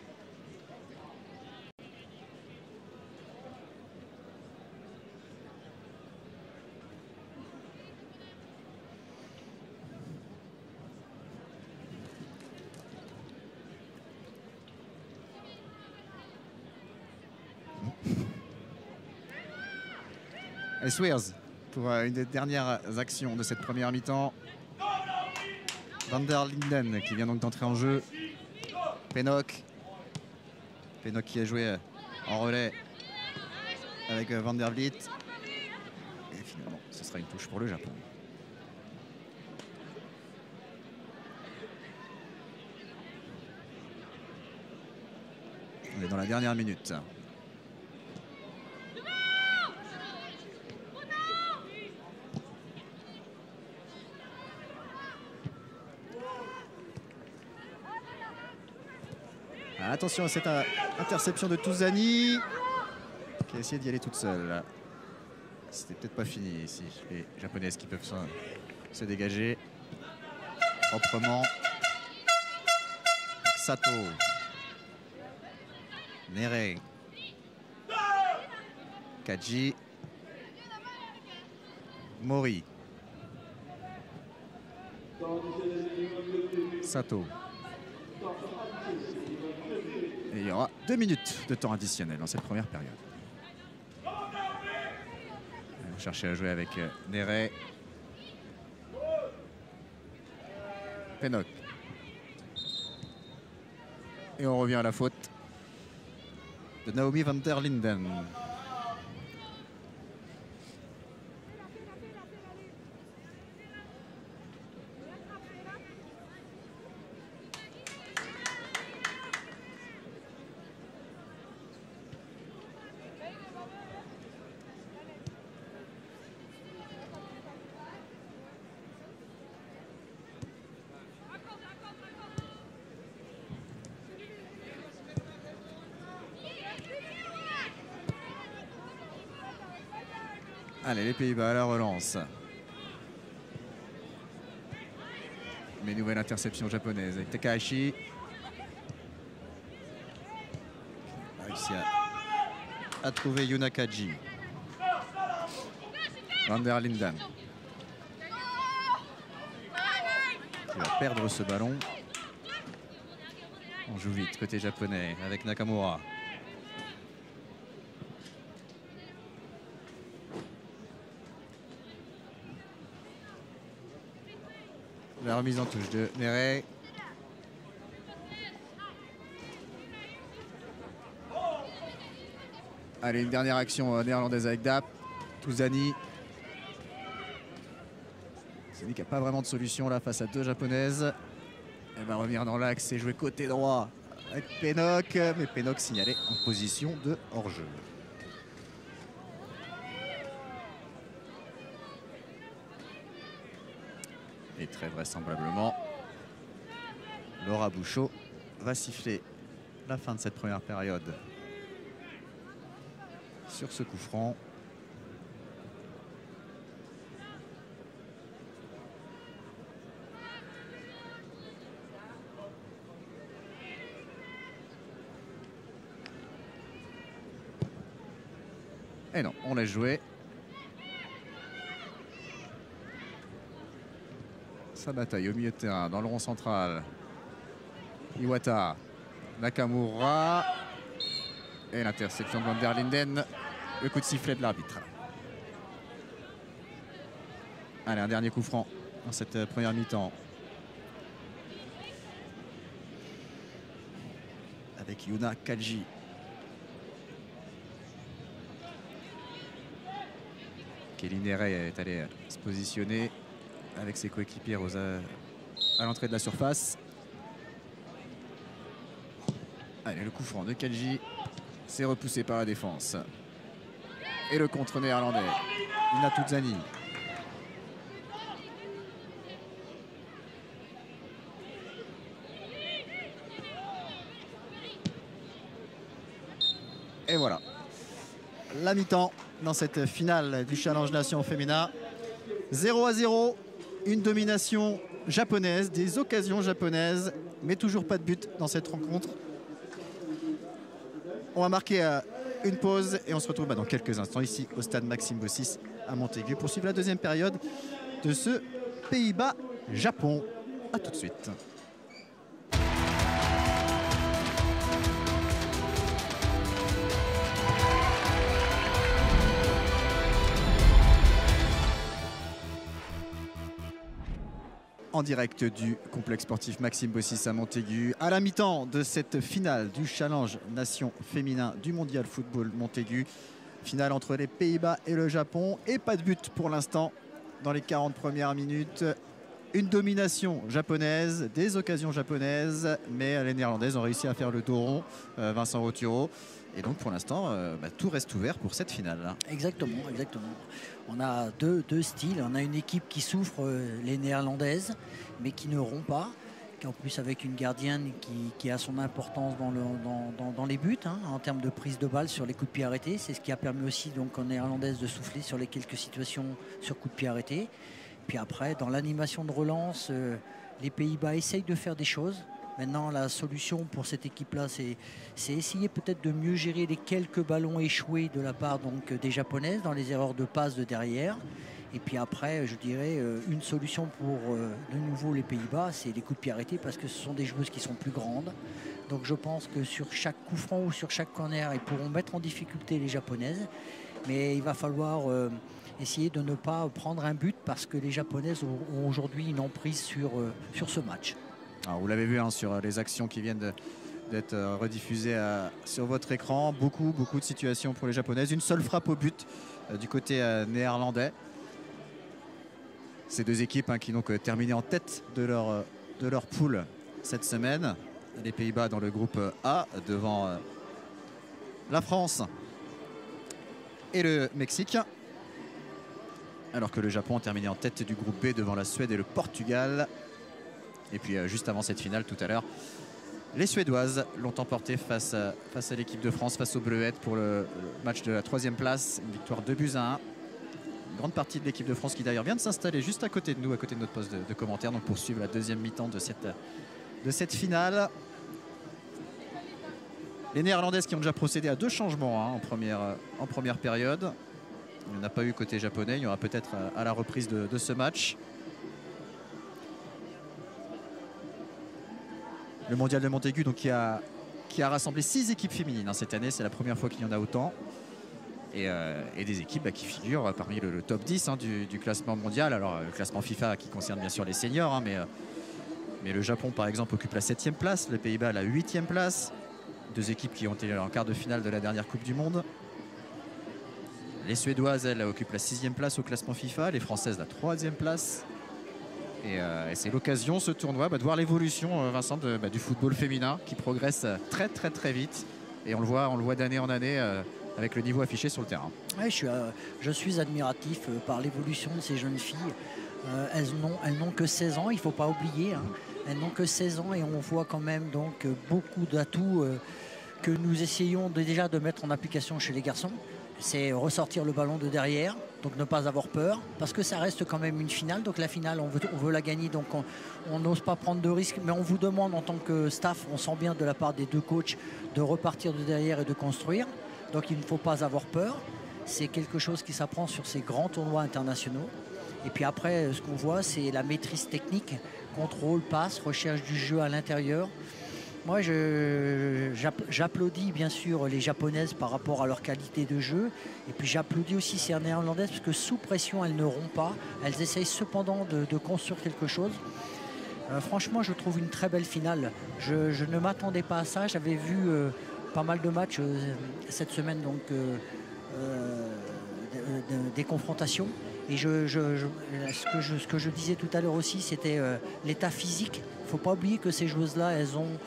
Et Swears pour une des dernières actions de cette première mi-temps. Van der Linden qui vient donc d'entrer en jeu. Pennock. Pennock qui a joué en relais avec Van der Vliet. Et finalement, ce sera une touche pour le Japon. On est dans la dernière minute. Attention à cette interception de Touzani qui a essayé d'y aller toute seule. C'était peut-être pas fini ici. Les Japonaises qui peuvent se dégager proprement. Sato. Nere. Kaji. Mori. Sato. Et il y aura 2 minutes de temps additionnel dans cette première période. On va chercher à jouer avec Nere. Pennock. Et on revient à la faute de Naomi van der Linden. Allez, les Pays-Bas à la relance. Mais nouvelle interception japonaise avec Takahashi. A réussi à trouver Yuna Kaji. Van der Linden. Qui va perdre ce ballon. On joue vite côté japonais avec Nakamura. La remise en touche de Nere. Allez, une dernière action néerlandaise avec Dap. Touzani. Touzani qui n'a pas vraiment de solution là face à 2 japonaises. Elle va revenir dans l'axe et jouer côté droit avec Pennock. Mais Pennock signalé en position de hors-jeu. Et très vraisemblablement, Laura Bouchot va siffler la fin de cette première période sur ce coup franc. Et non, on laisse jouer. Sa bataille au milieu de terrain, dans le rond central. Iwata, Nakamura. Et l'interception de Van der Linden. Le coup de sifflet de l'arbitre. Allez, un dernier coup franc dans cette première mi-temps. Avec Yuna Kalji. Kelly Nere est allé se positionner avec ses coéquipiers à l'entrée de la surface. Allez, le coup franc de Kalji. C'est repoussé par la défense. Et le contre néerlandais. Inatuzzani. Et voilà. La mi-temps dans cette finale du Challenge Nation féminin. 0-0. Une domination japonaise, des occasions japonaises, mais toujours pas de but dans cette rencontre. On va marquer une pause et on se retrouve dans quelques instants ici au stade Maxime Bossis à Montaigu pour suivre la deuxième période de ce Pays-Bas-Japon. A tout de suite. En direct du complexe sportif Maxime Bossis à Montaigu, à la mi-temps de cette finale du Challenge Nation féminin du Mondial Football Montaigu. Finale entre les Pays-Bas et le Japon et pas de but pour l'instant dans les 40 premières minutes. Une domination japonaise, des occasions japonaises, mais les Néerlandaises ont réussi à faire le dos rond, Vincent Roturo. Et donc pour l'instant, tout reste ouvert pour cette finale. Exactement, exactement. On a deux styles. On a une équipe qui souffre, les Néerlandaises, mais qui ne rompt pas. En plus avec une gardienne qui a son importance dans les buts, hein, en termes de prise de balle sur les coups de pied arrêtés. C'est ce qui a permis aussi donc, aux Néerlandaises de souffler sur les quelques situations sur coups de pied arrêtés. Puis après, dans l'animation de relance, les Pays-Bas essayent de faire des choses. Maintenant, la solution pour cette équipe-là, c'est essayer peut-être de mieux gérer les quelques ballons échoués de la part donc, des Japonaises dans les erreurs de passe de derrière. Et puis après, je dirais, une solution pour de nouveau les Pays-Bas, c'est les coups de pied arrêtés parce que ce sont des joueuses qui sont plus grandes. Donc je pense que sur chaque coup franc ou sur chaque corner, ils pourront mettre en difficulté les Japonaises. Mais il va falloir essayer de ne pas prendre un but parce que les Japonaises ont aujourd'hui une emprise sur ce match. Alors, vous l'avez vu hein, sur les actions qui viennent d'être rediffusées sur votre écran. Beaucoup de situations pour les Japonaises. Une seule frappe au but du côté néerlandais. Ces deux équipes hein, qui ont terminé en tête de leur poule cette semaine. Les Pays-Bas dans le groupe A devant la France et le Mexique. Alors que le Japon a terminé en tête du groupe B devant la Suède et le Portugal. Et puis juste avant cette finale tout à l'heure, les Suédoises l'ont emporté face à l'équipe de France, face aux Bleuettes pour le match de la 3e place. Une victoire 2-1. Une grande partie de l'équipe de France qui d'ailleurs vient de s'installer juste à côté de nous, à côté de notre poste de commentaire. Donc pour suivre la deuxième mi-temps de cette finale. Les Néerlandaises qui ont déjà procédé à 2 changements hein, en première période. Il n'y en a pas eu côté japonais, il y aura peut-être à la reprise de ce match. Le mondial de Montaigu donc, qui a rassemblé 6 équipes féminines hein, cette année. C'est la première fois qu'il y en a autant. Et des équipes qui figurent parmi le top 10 hein, du classement mondial. Alors le classement FIFA qui concerne bien sûr les seniors. Hein, mais le Japon par exemple occupe la 7e place. Le Pays-Bas la 8e place. 2 équipes qui ont été en quart de finale de la dernière Coupe du Monde. Les Suédoises, elles, occupent la 6e place au classement FIFA. Les Françaises, la 3e place. Et c'est l'occasion, ce tournoi, de voir l'évolution, Vincent, du football féminin qui progresse très vite. Et on le voit d'année en année avec le niveau affiché sur le terrain. Ouais, je suis admiratif par l'évolution de ces jeunes filles. Elles n'ont que 16 ans, il ne faut pas oublier. Hein. Elles n'ont que 16 ans et on voit quand même donc, beaucoup d'atouts que nous essayons déjà de mettre en application chez les garçons. C'est ressortir le ballon de derrière, donc ne pas avoir peur, parce que ça reste quand même une finale. Donc la finale, on veut la gagner, donc on n'ose pas prendre de risques. Mais on vous demande en tant que staff, on sent bien de la part des 2 coachs, de repartir de derrière et de construire. Donc il ne faut pas avoir peur. c'est quelque chose qui s'apprend sur ces grands tournois internationaux. Et puis après, ce qu'on voit, c'est la maîtrise technique, contrôle, passe, recherche du jeu à l'intérieur. Moi, j'applaudis bien sûr les Japonaises par rapport à leur qualité de jeu. Et puis j'applaudis aussi ces Néerlandaises parce que sous pression, elles ne rompent pas. Elles essayent cependant de construire quelque chose. Franchement, je trouve une très belle finale. Je ne m'attendais pas à ça. J'avais vu pas mal de matchs cette semaine, donc des confrontations. Et ce que je disais tout à l'heure aussi, c'était l'état physique. Il ne faut pas oublier que ces joueuses-là, elles ont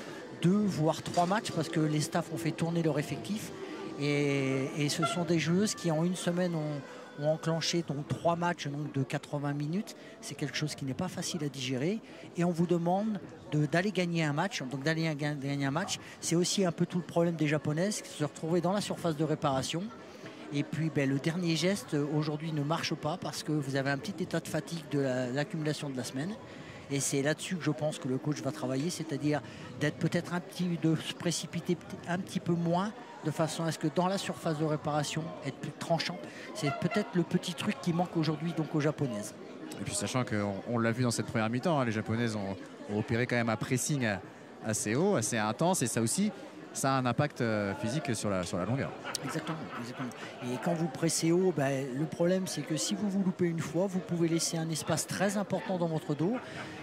2 voire 3 matchs parce que les staffs ont fait tourner leur effectif. Et ce sont des joueuses qui, en une semaine, ont enclenché donc 3 matchs donc de 80 minutes. C'est quelque chose qui n'est pas facile à digérer. Et on vous demande d'aller gagner un match. Donc d'aller gagner un match, c'est aussi un peu tout le problème des Japonaises qui se retrouvaient dans la surface de réparation. Et puis le dernier geste aujourd'hui ne marche pas parce que vous avez un petit état de fatigue de l'accumulation de la semaine. Et c'est là-dessus que je pense que le coach va travailler, c'est-à-dire d'être peut-être de se précipiter un petit peu moins, de façon à ce que dans la surface de réparation, être plus tranchant. C'est peut-être le petit truc qui manque aujourd'hui donc aux Japonaises. Et puis sachant qu'on l'a vu dans cette première mi-temps, hein, les Japonaises ont opéré quand même un pressing assez haut, assez intense, et ça aussi, ça a un impact physique sur la longueur. Exactement, exactement. Et quand vous pressez haut, le problème c'est que si vous loupez une fois, vous pouvez laisser un espace très important dans votre dos.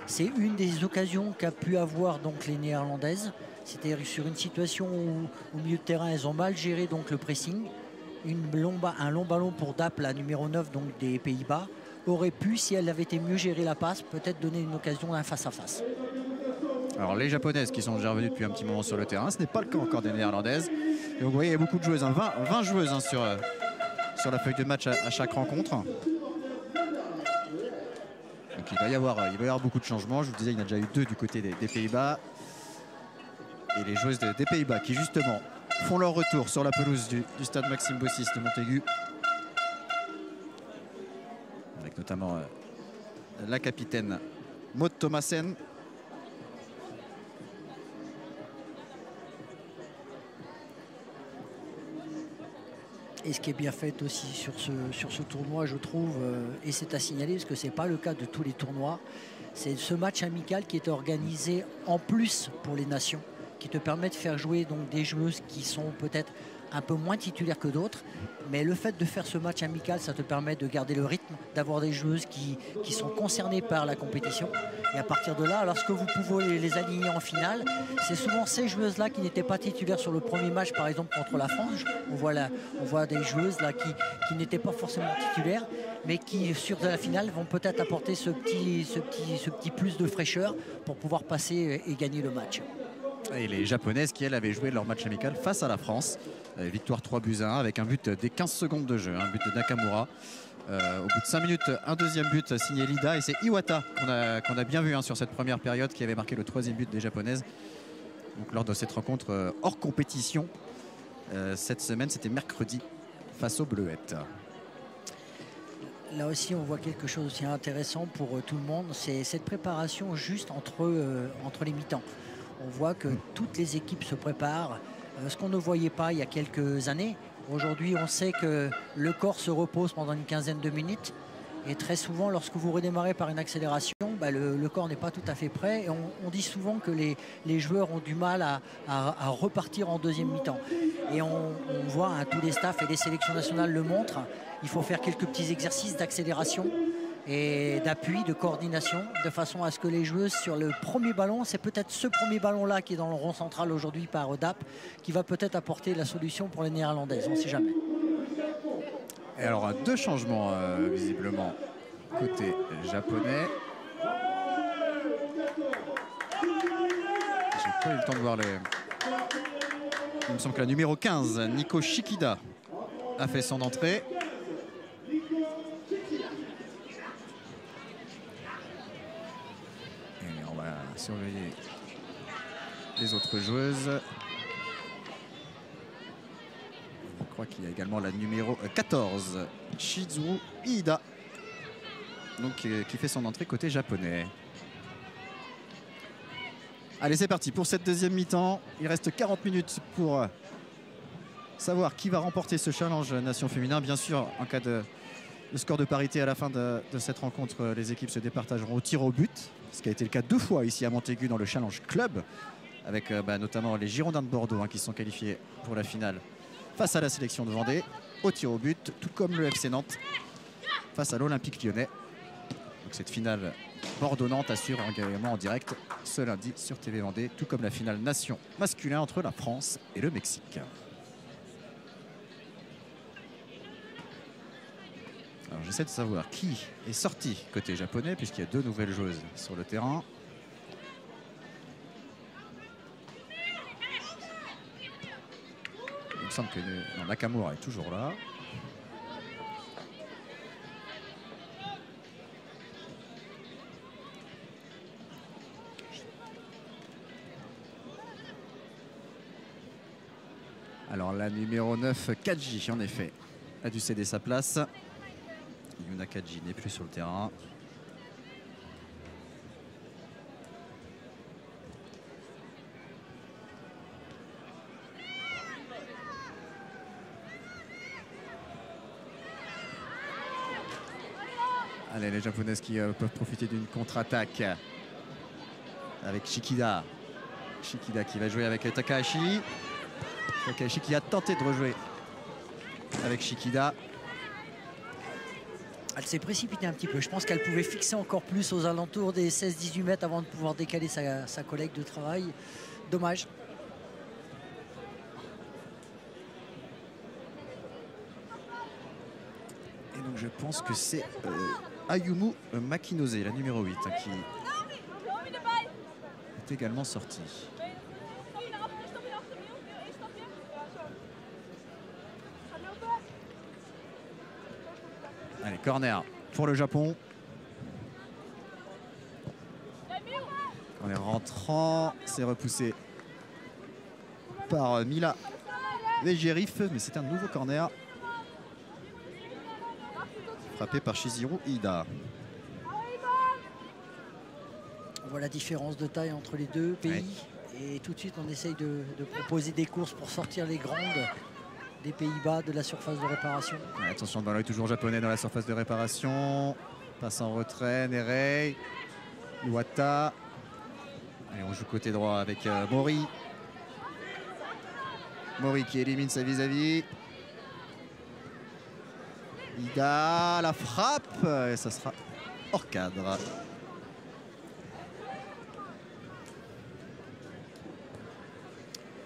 C'est une des occasions qu'a pu avoir donc les Néerlandaises. C'est-à-dire sur une situation où au milieu de terrain, elles ont mal géré donc le pressing. Un long ballon pour Dapp, la numéro 9 donc des Pays-Bas, aurait pu, si elle avait été mieux gérée la passe, peut-être donner une occasion d'un face-à-face. Alors les Japonaises qui sont déjà revenues depuis un petit moment sur le terrain, ce n'est pas le cas encore des Néerlandaises. Et vous voyez, il y a beaucoup de joueuses, 20 joueuses sur la feuille de match à chaque rencontre. Donc il va y avoir beaucoup de changements. Je vous disais, il y en a déjà eu 2 du côté des Pays-Bas. Et les joueuses des Pays-Bas qui justement font leur retour sur la pelouse du stade Maxime Bossis de Montaigu. Avec notamment la capitaine Maud Thomassen. Et ce qui est bien fait aussi sur ce tournoi, je trouve, et c'est à signaler parce que ce n'est pas le cas de tous les tournois, c'est ce match amical qui est organisé en plus pour les nations, qui te permet de faire jouer donc des joueuses qui sont peut-être un peu moins titulaires que d'autres. Mais le fait de faire ce match amical, ça te permet de garder le rythme, d'avoir des joueuses qui sont concernées par la compétition. Et à partir de là, lorsque vous pouvez les aligner en finale, c'est souvent ces joueuses-là qui n'étaient pas titulaires sur le premier match, par exemple contre la France. On voit des joueuses là qui n'étaient pas forcément titulaires, mais qui sur la finale vont peut-être apporter ce petit plus de fraîcheur pour pouvoir passer et gagner le match. Et les Japonaises qui, elles, avaient joué leur match amical face à la France. Victoire 3-1 avec un but dès 15 secondes de jeu, un but de Nakamura. Au bout de 5 minutes, un deuxième but signé Lida. Et c'est Iwata qu'on a bien vu sur cette première période qui avait marqué le 3e but des Japonaises. Donc, lors de cette rencontre hors compétition, cette semaine, c'était mercredi face aux Bleuettes. Là aussi, on voit quelque chose aussi intéressant pour tout le monde. C'est cette préparation juste entre les mi-temps. On voit que toutes les équipes se préparent. Ce qu'on ne voyait pas il y a quelques années. Aujourd'hui, on sait que le corps se repose pendant une quinzaine de minutes. Et très souvent, lorsque vous redémarrez par une accélération, le corps n'est pas tout à fait prêt. Et on dit souvent que les joueurs ont du mal à repartir en deuxième mi-temps. Et on voit, tous les staffs et les sélections nationales le montrent. Il faut faire quelques petits exercices d'accélération et d'appui, de coordination, de façon à ce que les joueuses sur le premier ballon, c'est peut-être ce premier ballon-là qui est dans le rond central aujourd'hui par Dapp, qui va peut-être apporter la solution pour les Néerlandaises, on ne sait jamais. Et alors 2 changements visiblement côté japonais. J'ai pas eu le temps de voir les... Il me semble que la numéro 15, Nico Shikida, a fait son entrée. Surveiller les autres joueuses. Je crois qu'il y a également la numéro 14, Shizuru Iida, donc qui fait son entrée côté japonais. Allez, c'est parti pour cette deuxième mi-temps. Il reste 40 minutes pour savoir qui va remporter ce challenge nation féminin. Bien sûr, en cas de score de parité à la fin de cette rencontre, les équipes se départageront au tir au but, ce qui a été le cas 2 fois ici à Montaigu dans le Challenge Club, avec notamment les Girondins de Bordeaux qui sont qualifiés pour la finale face à la sélection de Vendée au tir au but, tout comme le FC Nantes face à l'Olympique Lyonnais. Donc cette finale Bordeaux-Nantes assure également en direct ce lundi sur TV Vendée, tout comme la finale nation masculin entre la France et le Mexique. Alors j'essaie de savoir qui est sorti côté japonais, puisqu'il y a 2 nouvelles joueuses sur le terrain. Il me semble que Nakamura est toujours là. Alors la numéro 9, Kadji, en effet, a dû céder sa place. Yuna Kadji n'est plus sur le terrain. Allez, les japonaises qui peuvent profiter d'une contre-attaque avec Shikida. Shikida qui va jouer avec Takahashi. Takahashi qui a tenté de rejouer avec Shikida. Elle s'est précipitée un petit peu. Je pense qu'elle pouvait fixer encore plus aux alentours des 16-18 mètres avant de pouvoir décaler sa collègue de travail. Dommage. Et donc je pense que c'est Ayumu Makinose, la numéro 8, qui est également sortie. Allez, corner pour le Japon. Corner rentrant, c'est repoussé par Mila Vegerif, mais c'est un nouveau corner. Frappé par Shizuru Ida. On voit la différence de taille entre les deux pays. Oui. Et tout de suite, on essaye de proposer des courses pour sortir les grandes des Pays-Bas de la surface de réparation. Ouais, attention, le ballon est toujours japonais dans la surface de réparation. Passe en retrait, Nerei. Iwata. Allez, on joue côté droit avec Mori. Mori qui élimine sa vis-à-vis. Ida, la frappe. Et ça sera hors cadre.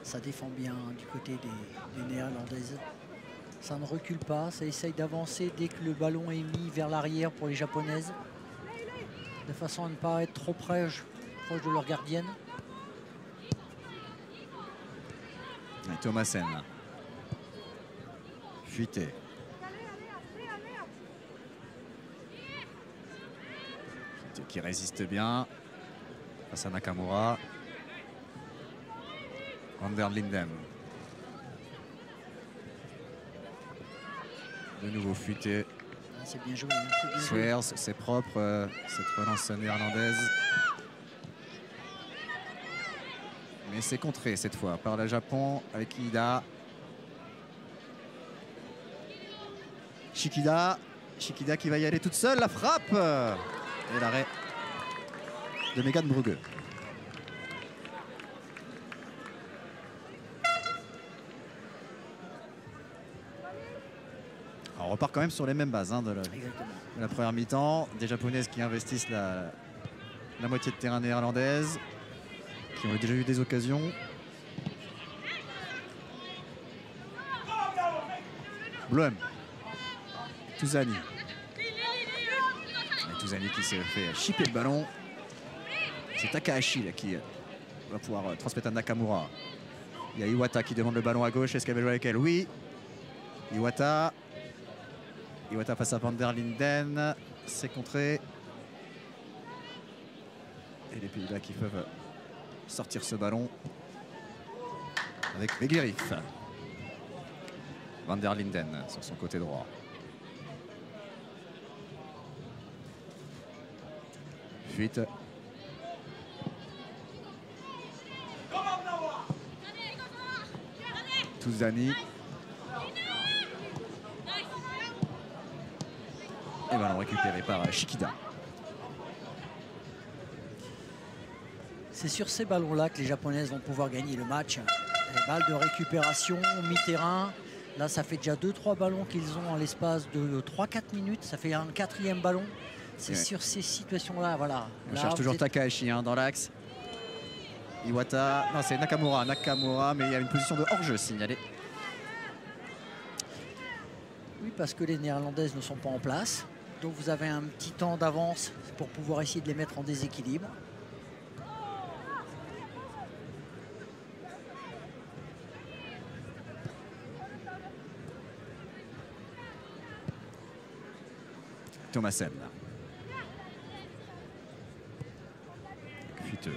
Ça défend bien du côté des Néerlandaises. Ça ne recule pas, ça essaye d'avancer dès que le ballon est mis vers l'arrière pour les Japonaises, de façon à ne pas être trop proche de leur gardienne. Et Thomasen. Fuité. Qui résiste bien face à Nakamura. Van der Linden. De nouveau fuité. C'est bien joué. Swears, c'est propre, cette relance néerlandaise. Mais c'est contré cette fois par le Japon avec Ida. Shikida. Shikida qui va y aller toute seule. La frappe. Et l'arrêt de Megan Brugge. On repart quand même sur les mêmes bases de la première mi-temps. Des Japonaises qui investissent la moitié de terrain néerlandaise, qui ont déjà eu des occasions. Blum. Touzani. Touzani qui s'est fait chipper le ballon. C'est Takahashi là, qui va pouvoir transmettre à Nakamura. Il y a Iwata qui demande le ballon à gauche. Est-ce qu'elle va jouer avec elle? Oui. Iwata. Iwata face à Van der Linden. C'est contré. Et les Pays-Bas qui peuvent sortir ce ballon avec Vegerif. Van der Linden sur son côté droit. Fuite. Touzani. Et ballon récupéré par Shikida. C'est sur ces ballons-là que les Japonaises vont pouvoir gagner le match. Les balles de récupération, mi-terrain. Là, ça fait déjà 2-3 ballons qu'ils ont en l'espace de 3-4 minutes. Ça fait un 4e ballon. C'est sur ces situations-là, voilà. On là, cherche toujours Takahashi dans l'axe. Iwata, non c'est Nakamura, mais il y a une position de hors-jeu signalée. Oui, parce que les Néerlandaises ne sont pas en place. Donc vous avez un petit temps d'avance pour pouvoir essayer de les mettre en déséquilibre. Thomasen. Fuiteux.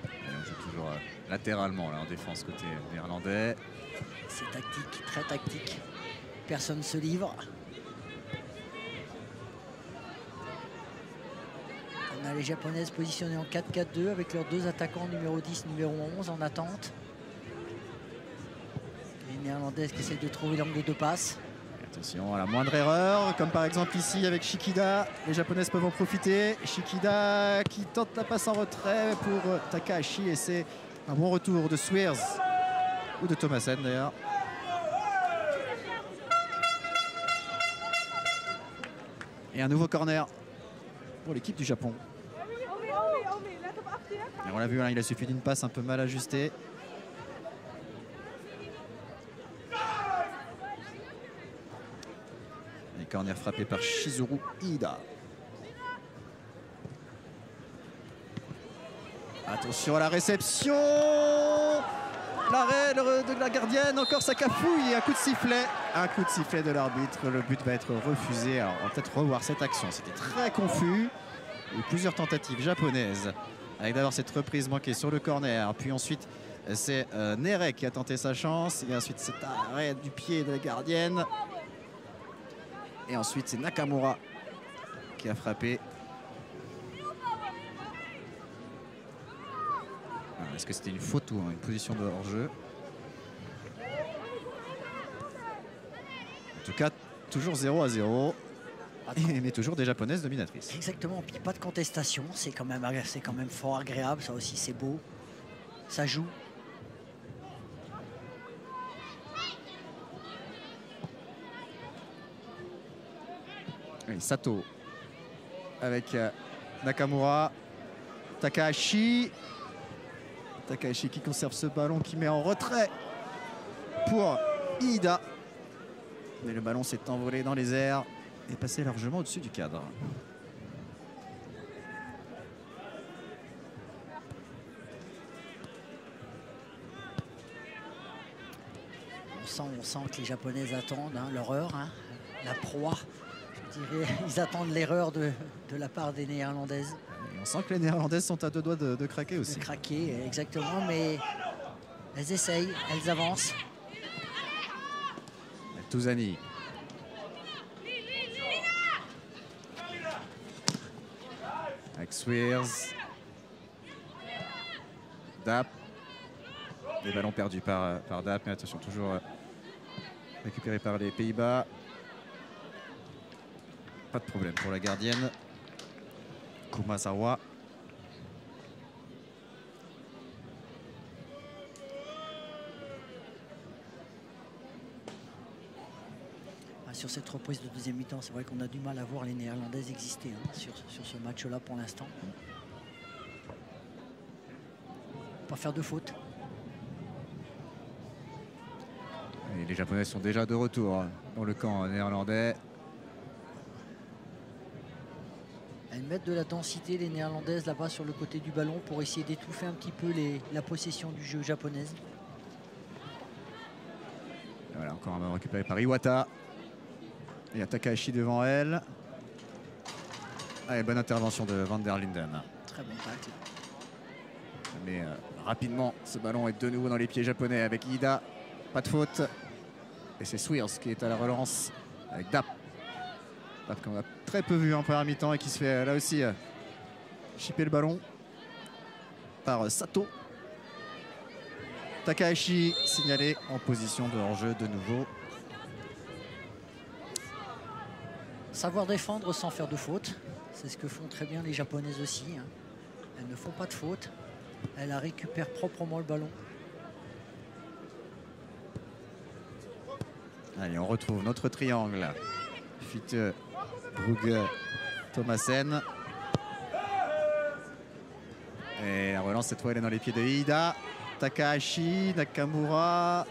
On joue toujours latéralement là, en défense côté néerlandais. C'est tactique, très tactique. Personne ne se livre. On a les Japonaises positionnées en 4-4-2 avec leurs 2 attaquants numéro 10, numéro 11 en attente. Les Néerlandaises qui essayent de trouver l'angle de passe. Attention à la moindre erreur, comme par exemple ici avec Shikida, les Japonaises peuvent en profiter. Shikida qui tente la passe en retrait pour Takahashi et c'est un bon retour de Swears ou de Thomasen d'ailleurs. Et un nouveau corner pour l'équipe du Japon. Et on l'a vu, hein, il a suffi d'une passe un peu mal ajustée. Corner frappé par Shizuru Iida. Attention à la réception. L'arrêt de la gardienne. Encore ça cafouille. Un coup de sifflet. Un coup de sifflet de l'arbitre. Le but va être refusé. Alors on va peut-être revoir cette action. C'était très confus. Il y a eu plusieurs tentatives japonaises. Avec d'abord cette reprise manquée sur le corner. Puis ensuite c'est Nere qui a tenté sa chance. Et ensuite cet arrêt du pied de la gardienne. Et ensuite, c'est Nakamura qui a frappé. Est-ce que c'était une faute ou une position de hors-jeu? En tout cas, toujours 0-0. Mais toujours des Japonaises dominatrices. Exactement, puis pas de contestation. C'est quand même fort agréable. Ça aussi, c'est beau. Ça joue. Et Sato avec Nakamura, Takahashi qui conserve ce ballon, qui met en retrait pour Iida. Mais le ballon s'est envolé dans les airs et passé largement au-dessus du cadre. On sent que les Japonaises attendent leur heure, la proie. Ils attendent l'erreur de la part des Néerlandaises. Et on sent que les Néerlandaises sont à 2 doigts de craquer aussi. De craquer, exactement, mais elles essayent, elles avancent. Touzani. Avec Swears. Dap. Des ballons perdus par Dap, mais attention, toujours récupéré par les Pays-Bas. Pas de problème pour la gardienne. Kumazawa. Sur cette reprise de deuxième mi-temps, c'est vrai qu'on a du mal à voir les Néerlandaises exister sur ce match-là pour l'instant. Pas faire de faute. Et les Japonais sont déjà de retour dans le camp néerlandais. Elles mettent de la densité, les Néerlandaises, là-bas sur le côté du ballon pour essayer d'étouffer un petit peu la possession du jeu japonaise. Voilà, encore un ballon récupéré par Iwata. Il y a Takahashi devant elle. Allez, bonne intervention de Van der Linden. Très bon tacle. Mais rapidement, ce ballon est de nouveau dans les pieds japonais avec Iida. Pas de faute. Et c'est Swears qui est à la relance avec Dap. Dap qu'on a très peu vu en première mi-temps et qui se fait là aussi chipper le ballon par Sato. Takahashi signalé en position de hors-jeu de nouveau. savoir défendre sans faire de faute. C'est ce que font très bien les Japonaises aussi. Hein. Elles ne font pas de faute. Elles récupèrent proprement le ballon. Allez, on retrouve notre triangle. Fitte, Brugge, Thomassen. Et la relance, cette fois, elle est dans les pieds de Iida. Takahashi, Nakamura.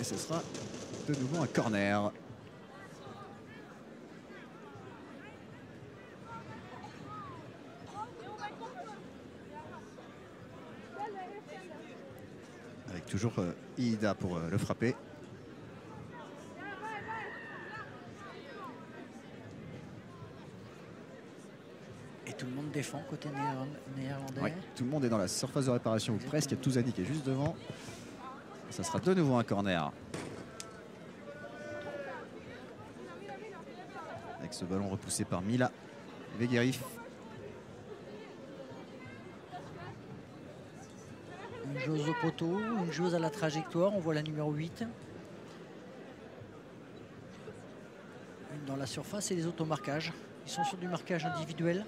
Et ce sera de nouveau un corner. Avec toujours Iida pour le frapper. Et tout le monde défend côté néerlandais. Ouais, tout le monde est dans la surface de réparation ou presque. Il y a Touzani qui est juste devant. Et ça sera de nouveau un corner. Avec ce ballon repoussé par Mila Veguerif. Une joueuse au poteau, une joueuse à la trajectoire. On voit la numéro 8. Une dans la surface et les automarquages. Ils sont sur du marquage individuel.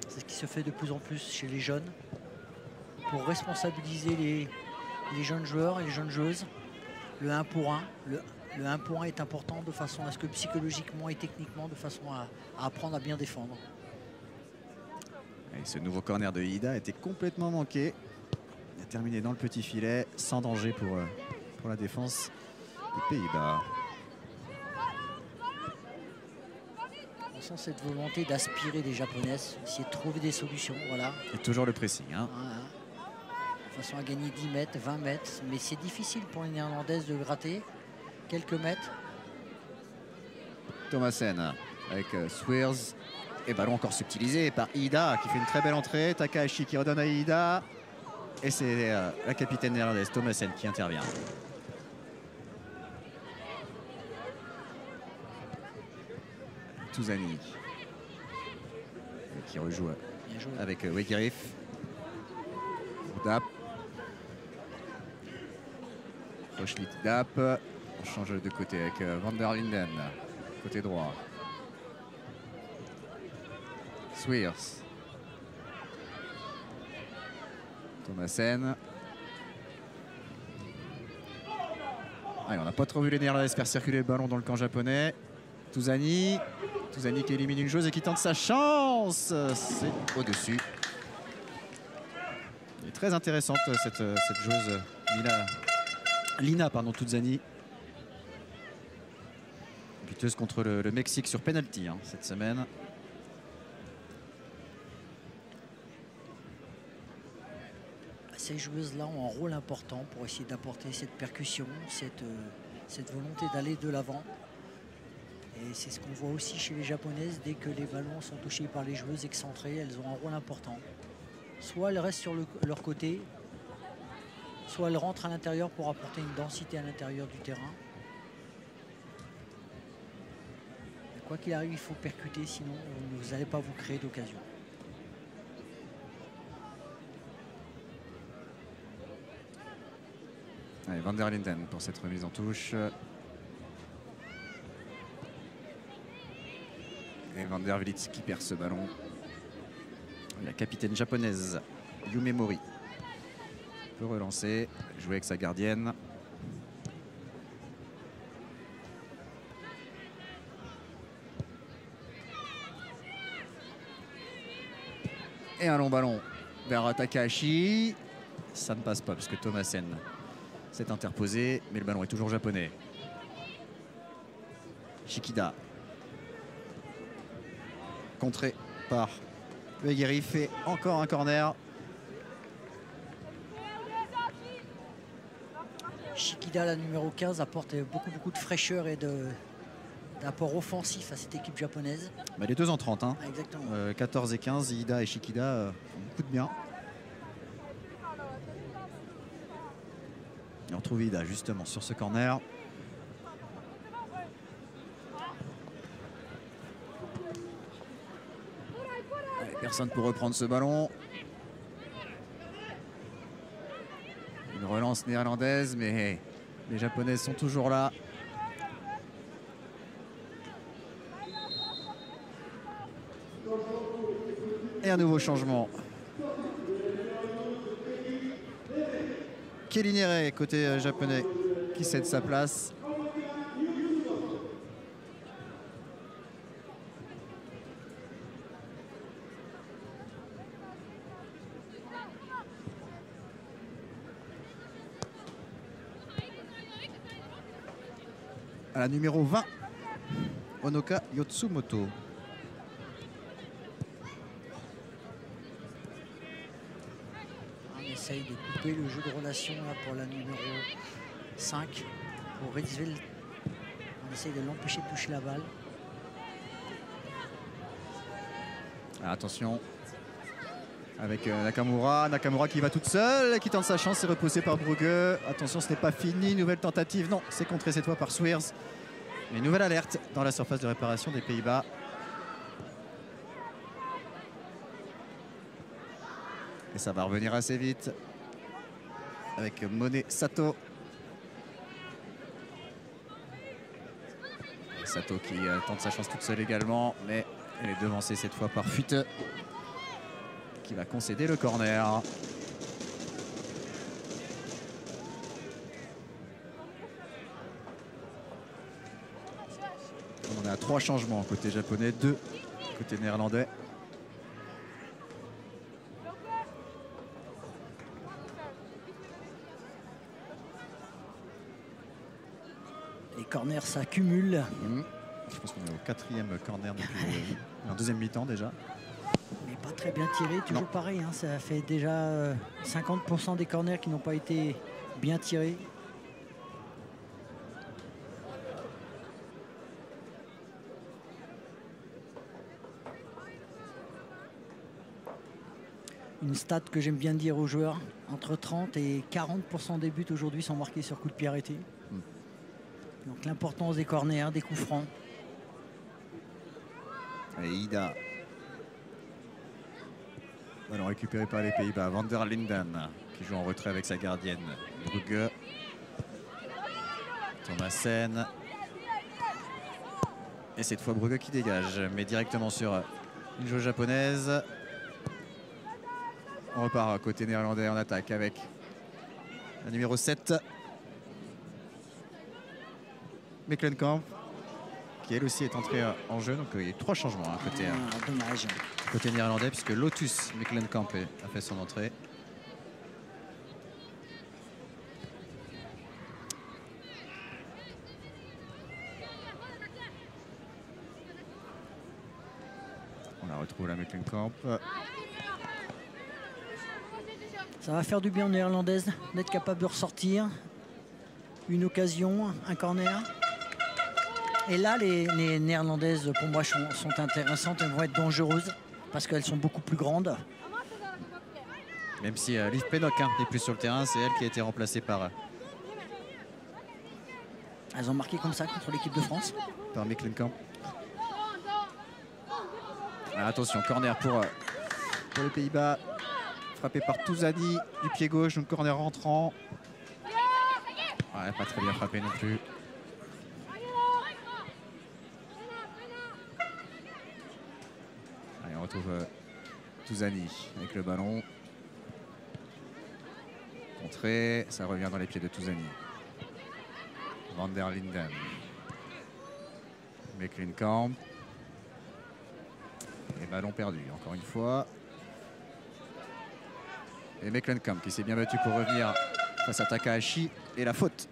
C'est ce qui se fait de plus en plus chez les jeunes. Pour responsabiliser les jeunes joueurs et les jeunes joueuses. Le 1 pour 1. Le 1 pour 1 est important de façon à ce que psychologiquement et techniquement, de façon à apprendre à bien défendre. Et ce nouveau corner de Iida était complètement manqué. Il a terminé dans le petit filet, sans danger pour la défense des Pays-Bas. On sent cette volonté d'aspirer des Japonaises, essayer de trouver des solutions. Voilà. Et toujours le pressing. Hein. Voilà. De façon à gagner 10 mètres, 20 mètres. Mais c'est difficile pour les Néerlandaises de gratter quelques mètres. Thomassen avec Swears. Et ballon encore subtilisé par Iida qui fait une très belle entrée. Takahashi qui redonne à Iida. Et c'est la capitaine néerlandaise Thomassen qui intervient. Touzani qui rejoue avec Wegerif. Dap. Rochlit Dap. On change de côté avec Van der Linden, côté droit. Swears. Thomassen. Allez, on n'a pas trop vu les Néerlandaises faire circuler le ballon dans le camp japonais. Touzani. Touzani qui élimine une joueuse et qui tente sa chance. C'est au-dessus. Elle est très intéressante cette joueuse Lina Touzani. Buteuse contre le Mexique sur penalty cette semaine. Ces joueuses-là ont un rôle important pour essayer d'apporter cette percussion, cette volonté d'aller de l'avant. Et c'est ce qu'on voit aussi chez les Japonaises. Dès que les ballons sont touchés par les joueuses excentrées, elles ont un rôle important. Soit elles restent sur leur côté, soit elles rentrent à l'intérieur pour apporter une densité à l'intérieur du terrain. Mais quoi qu'il arrive, il faut percuter, sinon vous n'allez pas vous créer d'occasion. Allez, Van der Linden pour cette remise en touche. Et Van der Vliet qui perd ce ballon. La capitaine japonaise Yume Mori peut relancer, jouer avec sa gardienne. Et un long ballon vers Takahashi. Ça ne passe pas parce que Thomassen s'est interposé, mais le ballon est toujours japonais. Shikida. Contré par Wegerif et encore un corner. Shikida, la numéro 15, apporte beaucoup de fraîcheur et d'apport offensif à cette équipe japonaise. Bah, les deux en 30. Hein. Exactement. 14 et 15, Iida et Shikida font beaucoup de bien. Et on retrouve Iida justement sur ce corner. Allez, personne pour reprendre ce ballon. Une relance néerlandaise, mais Les Japonaises sont toujours là. Et un nouveau changement. Kelly Nere, côté japonais, qui cède sa place. À la numéro 20, Onoka Yotsumoto. On essaye de couper le jeu de relation là, pour la numéro 5 pour Ritzville. On essaye de l'empêcher de toucher la balle. Ah, attention avec Nakamura. Nakamura qui va toute seule, qui tente sa chance, c'est repoussé par Brugge. Attention, ce n'est pas fini, nouvelle tentative. Non, c'est contré cette fois par Sweers. Et nouvelle alerte dans la surface de réparation des Pays-Bas. Et ça va revenir assez vite avec Mone Sato. Et Sato qui tente sa chance toute seule également, mais elle est devancée cette fois par Fuite, qui va concéder le corner. On a 3 changements côté japonais, 2 côté néerlandais. Les corners s'accumulent. Je pense qu'on est au 4e corner depuis en deuxième mi-temps déjà. Mais pas très bien tiré, toujours pareil. Hein, ça fait déjà 50% des corners qui n'ont pas été bien tirés. Une stat que j'aime bien dire aux joueurs, entre 30 et 40% des buts aujourd'hui sont marqués sur coup de pied arrêté. Donc l'importance des corners, des coups francs. Et Ida. Ballon récupéré par les Pays-Bas. Van der Linden qui joue en retrait avec sa gardienne. Brugge. Thomassen. Et cette fois Brugge qui dégage, mais directement sur une joueuse japonaise. On repart côté néerlandais en attaque avec la numéro 7. Mecklenkamp, qui elle aussi est entrée en jeu. Donc il y a eu 3 changements Dommage. Côté néerlandais, puisque Lotus Mecklenkamp a fait son entrée. On la retrouve la Mecklenkamp. Ça va faire du bien aux Néerlandaises d'être capable de ressortir. Une occasion, un corner. Et là, les Néerlandaises, pour moi, sont intéressantes. Elles vont être dangereuses parce qu'elles sont beaucoup plus grandes. Même si Liv Pennock n'est plus sur le terrain, c'est elle qui a été remplacée par... Elles ont marqué comme ça contre l'équipe de France. Par Mecklenkamp. Ah, attention, corner pour les Pays-Bas. Frappé par Touzani du pied gauche, donc corner rentrant. Ouais, pas très bien frappé non plus. Allez, on retrouve Touzani avec le ballon. Contré, ça revient dans les pieds de Touzani. Van der Linden. Mecklenkamp. Et ballon perdu, encore une fois. Et Mecklenkamp qui s'est bien battu pour revenir face à Takahashi. Et la faute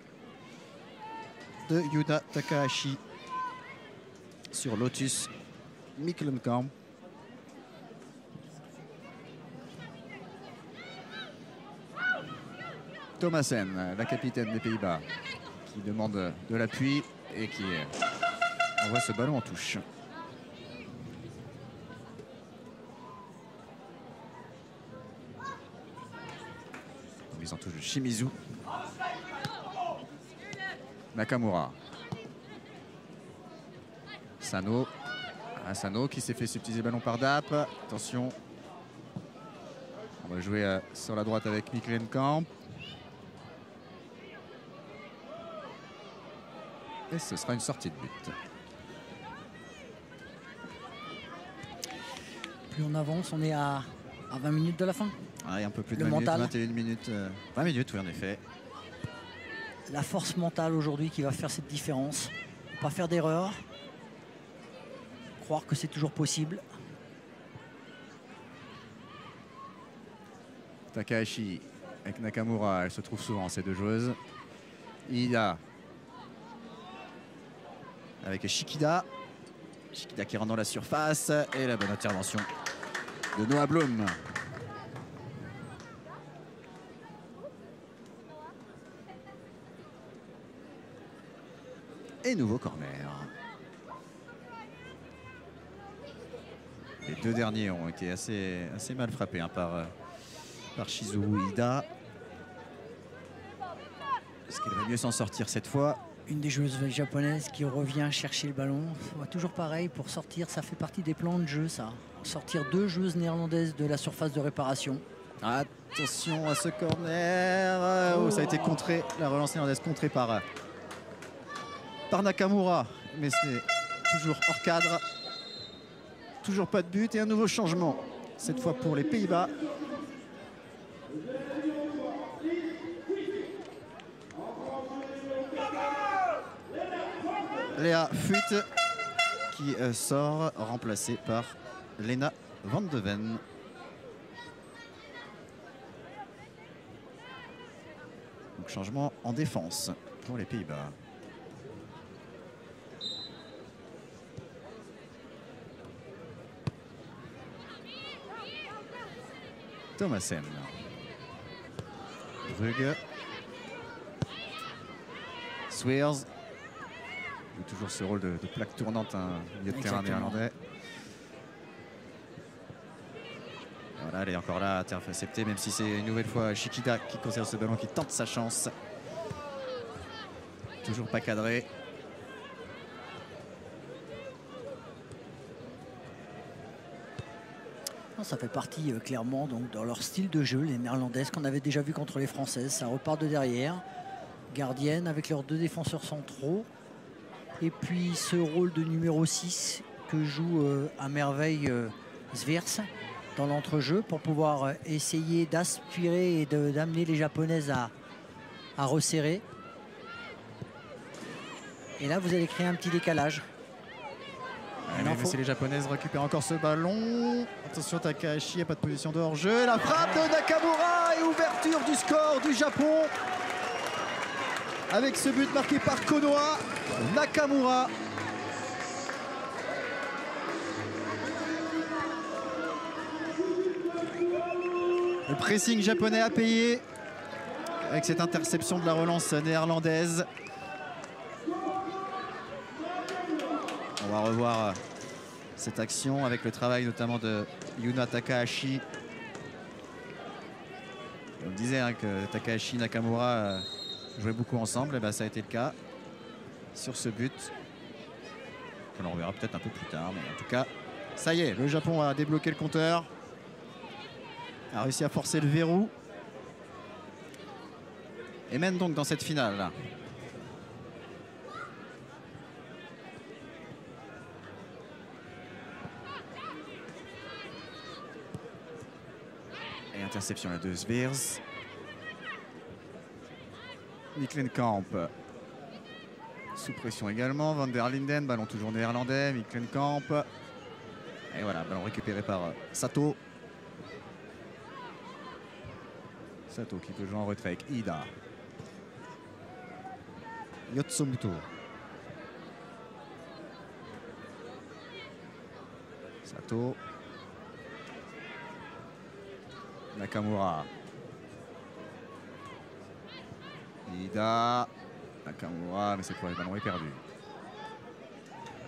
de Yuta Takahashi sur Lotus Mecklenkamp. Thomassen, la capitaine des Pays-Bas, qui demande de l'appui et qui envoie ce ballon en touche. Mise en touche de Shimizu. Nakamura. Sano. Sano qui s'est fait subtiliser le ballon par Dap. Attention. On va jouer sur la droite avec Mecklenkamp. Et ce sera une sortie de but. Plus on avance, on est à 20 minutes de la fin. Ah, un peu plus de Le 20 minutes, mental. 21 minutes. 20 minutes, oui, en effet. La force mentale aujourd'hui qui va faire cette différence. Pas faire d'erreur. Croire que c'est toujours possible. Takahashi avec Nakamura, elle se trouve souvent ces deux joueuses. Ida avec Shikida. Shikida qui rentre dans la surface et la bonne intervention de Noah Blum. Et nouveau corner. Les deux derniers ont été assez mal frappés hein, par Shizuru Ida. Est-ce qu'il va mieux s'en sortir cette fois? Une des joueuses japonaises qui revient chercher le ballon. Toujours pareil, pour sortir, ça fait partie des plans de jeu, ça. Sortir deux joueuses néerlandaises de la surface de réparation. Attention à ce corner. Oh, ça a été contré, la relance néerlandaise contrée par Nakamura. Mais c'est toujours hors cadre. Toujours pas de but et un nouveau changement. Cette fois pour les Pays-Bas. Léa Fuit qui sort, remplacée par Lena Van de Ven. Donc changement en défense pour les Pays-Bas. Thomasen. Brugge. Sweers. Toujours ce rôle de plaque tournante, un milieu de terrain néerlandais. Voilà, elle est encore là, interceptée, même si c'est une nouvelle fois Shikida qui conserve ce ballon, qui tente sa chance. Toujours pas cadré. Ça fait partie clairement donc, dans leur style de jeu, les néerlandaises qu'on avait déjà vu contre les françaises. Ça repart de derrière. Gardienne avec leurs deux défenseurs centraux. Et puis ce rôle de numéro 6 que joue à merveille Swiers dans l'entrejeu pour pouvoir essayer d'aspirer et d'amener les japonaises à resserrer. Et là, vous allez créer un petit décalage. Si les japonaises récupèrent encore ce ballon. Attention, Takahashi, il n'y a pas de position de hors-jeu. La frappe de Nakamura et ouverture du score du Japon. Avec ce but marqué par Konoha Nakamura. Le pressing japonais a payé avec cette interception de la relance néerlandaise. On va revoir cette action avec le travail notamment de Yuna Takahashi. On disait hein, que Takahashi et Nakamura jouaient beaucoup ensemble, et ben, ça a été le cas sur ce but. On en reverra peut-être un peu plus tard, mais en tout cas, ça y est, le Japon a débloqué le compteur, a réussi à forcer le verrou et mène donc dans cette finale là. Et interception là de Swiers. Miklenkamp sous pression également. Van der Linden, ballon toujours néerlandais. Miklenkamp. Et voilà, ballon récupéré par Sato. Sato qui peut jouer en retrait avec Ida. Yotsumoto. Sato. Nakamura. Ida. Nakamura, mais cette fois le ballon est perdu.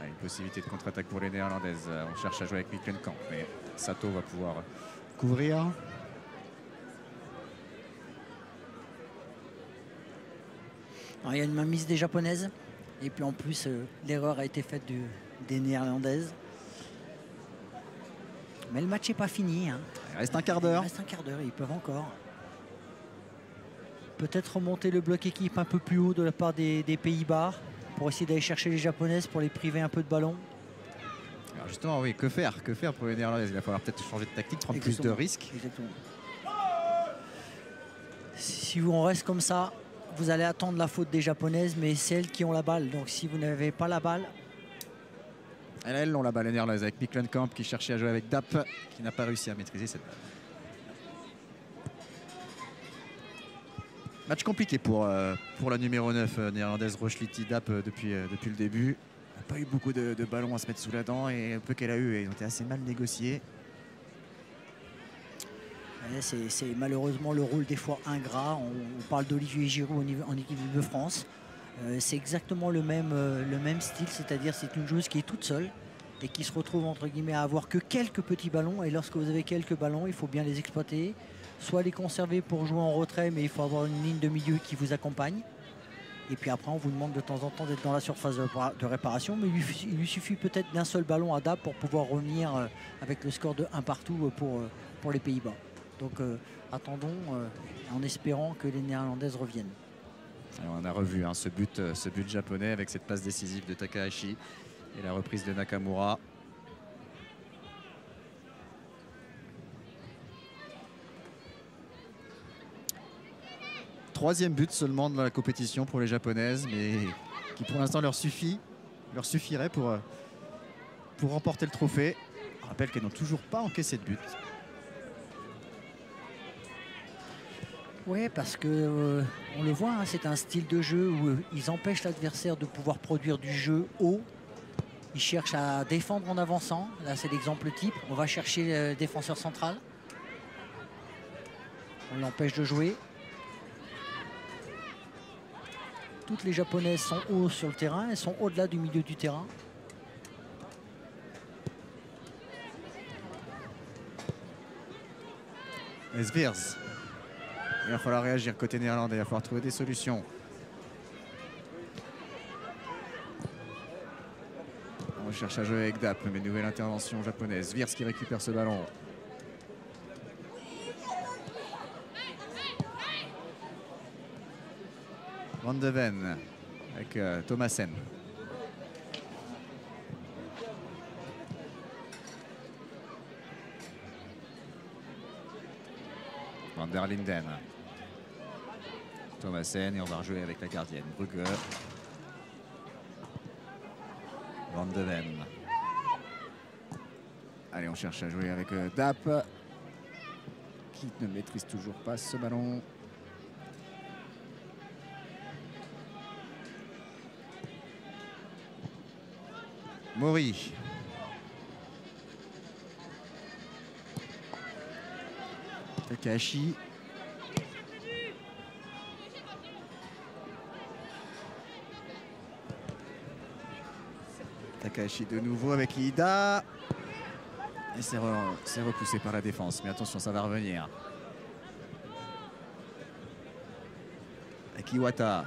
Une possibilité de contre-attaque pour les néerlandaises. On cherche à jouer avec Miklenkamp, mais Sato va pouvoir couvrir. Alors, il y a une mainmise des japonaises. Et puis en plus, l'erreur a été faite des néerlandaises. Mais le match n'est pas fini. Hein. Il reste un quart d'heure. Il reste un quart d'heure, ils peuvent encore. Peut-être remonter le bloc équipe un peu plus haut de la part des Pays-Bas. pour essayer d'aller chercher les Japonaises, pour les priver un peu de ballon. Alors justement, oui, que faire pour les Néerlandaises? Il va falloir peut-être changer de tactique, prendre plus de risques. Exactement. Si on reste comme ça, vous allez attendre la faute des Japonaises, mais c'est elles qui ont la balle. Donc si vous n'avez pas la balle... Elles ont la balle, les Néerlandaises, avec Miklenkamp qui cherchait à jouer avec Dapp, qui n'a pas réussi à maîtriser cette balle. Match compliqué pour la numéro 9 néerlandaise Rochely Dapp depuis le début. Elle n'a pas eu beaucoup de ballons à se mettre sous la dent et un peu qu'elle a eu, ils ont été assez mal négociés. C'est malheureusement le rôle des fois ingrat. On parle d'Olivier Giroud en équipe de France. C'est exactement le même style, c'est-à-dire c'est une joueuse qui est toute seule et qui se retrouve entre guillemets à avoir que quelques petits ballons. Et lorsque vous avez quelques ballons, il faut bien les exploiter. Soit les conserver pour jouer en retrait, mais il faut avoir une ligne de milieu qui vous accompagne. Et puis après, on vous demande de temps en temps d'être dans la surface de réparation. Mais il lui suffit peut-être d'un seul ballon à Dapp pour pouvoir revenir avec le score de 1 partout pour les Pays-Bas. Donc attendons en espérant que les Néerlandaises reviennent. Alors, on a revu ce but japonais avec cette passe décisive de Takahashi et la reprise de Nakamura. Troisième but seulement de la compétition pour les Japonaises, mais qui pour l'instant leur suffirait pour remporter le trophée. Je rappelle qu'elles n'ont toujours pas encaissé de but. Oui, parce que on le voit, hein, c'est un style de jeu où ils empêchent l'adversaire de pouvoir produire du jeu haut. Ils cherchent à défendre en avançant. Là, c'est l'exemple type. On va chercher le défenseur central. On l'empêche de jouer. Toutes les Japonaises sont hauts sur le terrain. Elles sont au-delà du milieu du terrain. Sviers. Il va falloir réagir côté néerlandais. Il va falloir trouver des solutions. On cherche à jouer avec Dapp, mais nouvelle intervention japonaise. Sviers qui récupère ce ballon. Van de Ven avec Thomassen. Van der Linden. Thomassen et on va rejouer avec la gardienne. Brugge. Van de Ven. Allez, on cherche à jouer avec Dapp qui ne maîtrise toujours pas ce ballon. Mori. Takahashi. Takahashi de nouveau avec Ida. Et c'est repoussé par la défense. Mais attention, ça va revenir. Avec Iwata.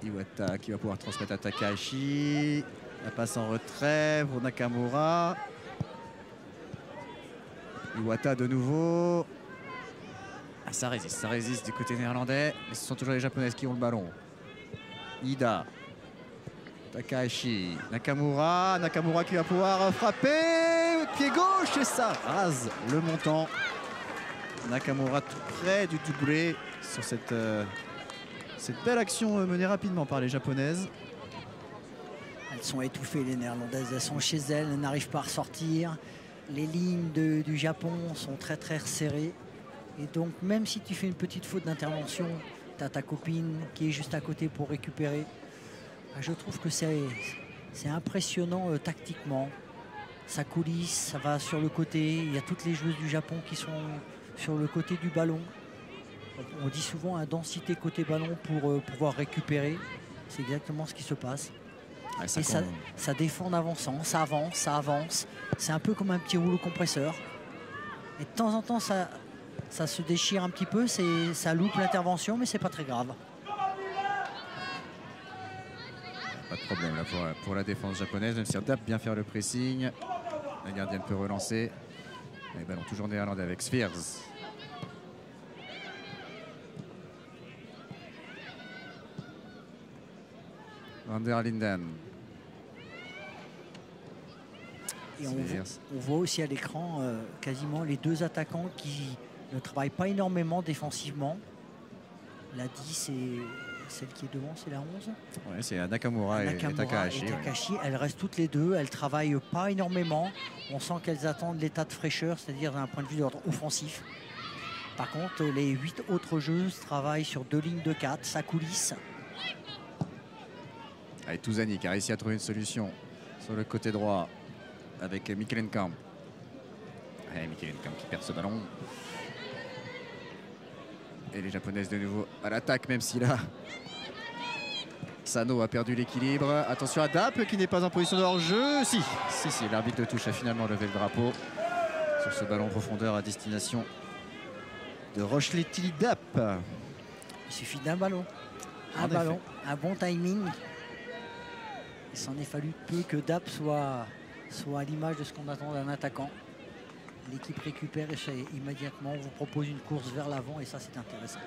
Iwata qui va pouvoir transmettre à Takahashi. La passe en retrait pour Nakamura. Iwata de nouveau. Ah, ça résiste du côté néerlandais. Mais ce sont toujours les Japonaises qui ont le ballon. Ida. Takahashi. Nakamura. Nakamura qui va pouvoir frapper. Pied gauche et ça rase le montant. Nakamura tout près du doublé sur cette belle action menée rapidement par les Japonaises. Elles sont étouffées, les Néerlandaises. Elles sont chez elles, elles n'arrivent pas à ressortir. Les lignes du Japon sont très très serrées. Et donc même si tu fais une petite faute d'intervention, tu as ta copine qui est juste à côté pour récupérer. Je trouve que c'est impressionnant tactiquement. Ça coulisse, ça va sur le côté. Il y a toutes les joueuses du Japon qui sont sur le côté du ballon. On dit souvent une densité côté ballon pour pouvoir récupérer. C'est exactement ce qui se passe. Ouais, et ça défend en avançant, ça avance. C'est un peu comme un petit rouleau compresseur. Et de temps en temps, ça se déchire un petit peu, ça loupe l'intervention, mais c'est pas très grave. Pas de problème là pour la défense japonaise, même si Dapp bien faire le pressing. La gardienne peut relancer. Les ballons toujours néerlandais avec Sviers. Van der Linden. Et on voit aussi à l'écran quasiment les deux attaquants qui ne travaillent pas énormément défensivement. La 10 et celle qui est devant, c'est la 11. Ouais, c'est Nakamura et Takahashi. Elles restent toutes les deux, elles ne travaillent pas énormément. On sent qu'elles attendent l'état de fraîcheur, c'est-à-dire d'un point de vue d'ordre offensif. Par contre, les 8 autres joueuses travaillent sur 2 lignes de 4, ça coulisse. Allez, Touzani qui a réussi à trouver une solution sur le côté droit avec Mikelenkamp. Mikelenkamp qui perd ce ballon. Et les Japonaises de nouveau à l'attaque, même si là, Sano a perdu l'équilibre. Attention à Dap qui n'est pas en position de hors-jeu. Si, l'arbitre de touche a finalement levé le drapeau sur ce ballon profondeur à destination de Rocheletty Dap. Il suffit d'un ballon. Un bon timing. Il s'en est fallu peu que Dap soit à l'image de ce qu'on attend d'un attaquant. L'équipe récupère et immédiatement vous propose une course vers l'avant et ça c'est intéressant.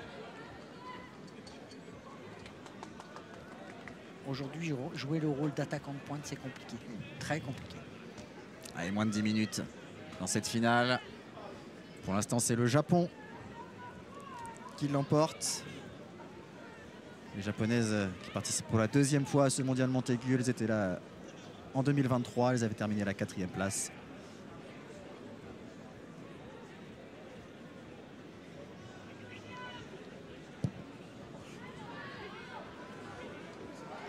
Aujourd'hui, jouer le rôle d'attaquant de pointe, c'est compliqué, très compliqué. Allez, moins de 10 minutes dans cette finale. Pour l'instant, c'est le Japon qui l'emporte. Les Japonaises qui participent pour la 2e fois à ce mondial Montaigu, elles étaient là en 2023, elles avaient terminé à la 4e place.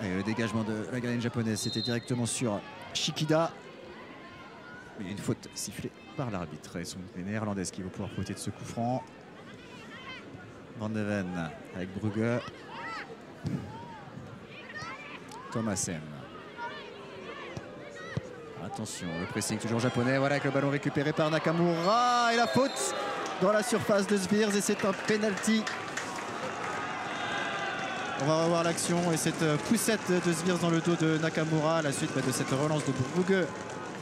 Et le dégagement de la gardienne japonaise, c'était directement sur Shikida. Il y a une faute sifflée par l'arbitre. Et sont les Néerlandaises qui vont pouvoir profiter de ce coup franc. Van de Ven avec Brugge. Thomasen. Attention, le pressing toujours japonais. Voilà, avec le ballon récupéré par Nakamura. Et la faute dans la surface de Sviers. Et c'est un penalty. On va revoir l'action et cette poussette de Sviers dans le dos de Nakamura à la suite de cette relance de Brugge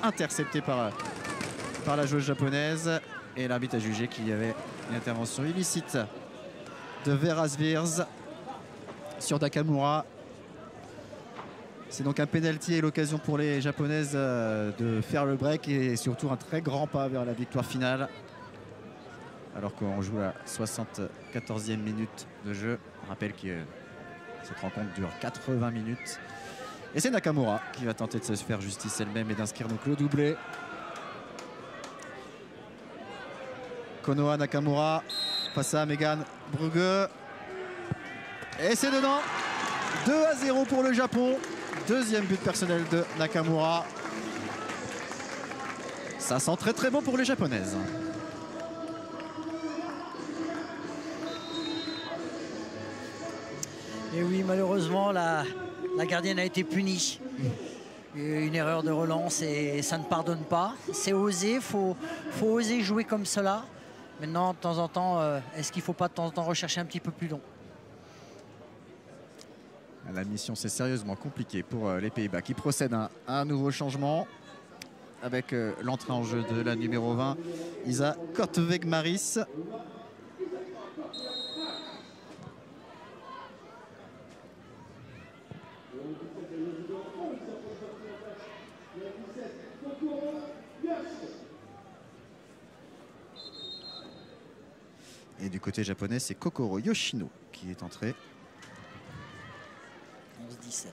interceptée par la joueuse japonaise. Et l'arbitre a jugé qu'il y avait une intervention illicite de Vera Sviers sur Nakamura. C'est donc un penalty et l'occasion pour les japonaises de faire le break et surtout un très grand pas vers la victoire finale. Alors qu'on joue la 74e minute de jeu. On rappelle que cette rencontre dure 80 minutes. Et c'est Nakamura qui va tenter de se faire justice elle-même et d'inscrire donc le doublé. Konoha Nakamura face à Megan Brugge. Et c'est dedans. 2-0 pour le Japon. 2e but personnel de Nakamura. Ça sent très très bon pour les Japonaises. Et oui, malheureusement, la gardienne a été punie. Une erreur de relance et ça ne pardonne pas. C'est osé, faut oser jouer comme cela. Maintenant, de temps en temps, est-ce qu'il ne faut pas de temps en temps rechercher un petit peu plus long? La mission, c'est sérieusement compliqué pour les Pays-Bas qui procèdent à un nouveau changement avec l'entrée en jeu de la numéro 20, Isa Korteweg-Maris. Et du côté japonais, c'est Kokoro Yoshino qui est entré 11-17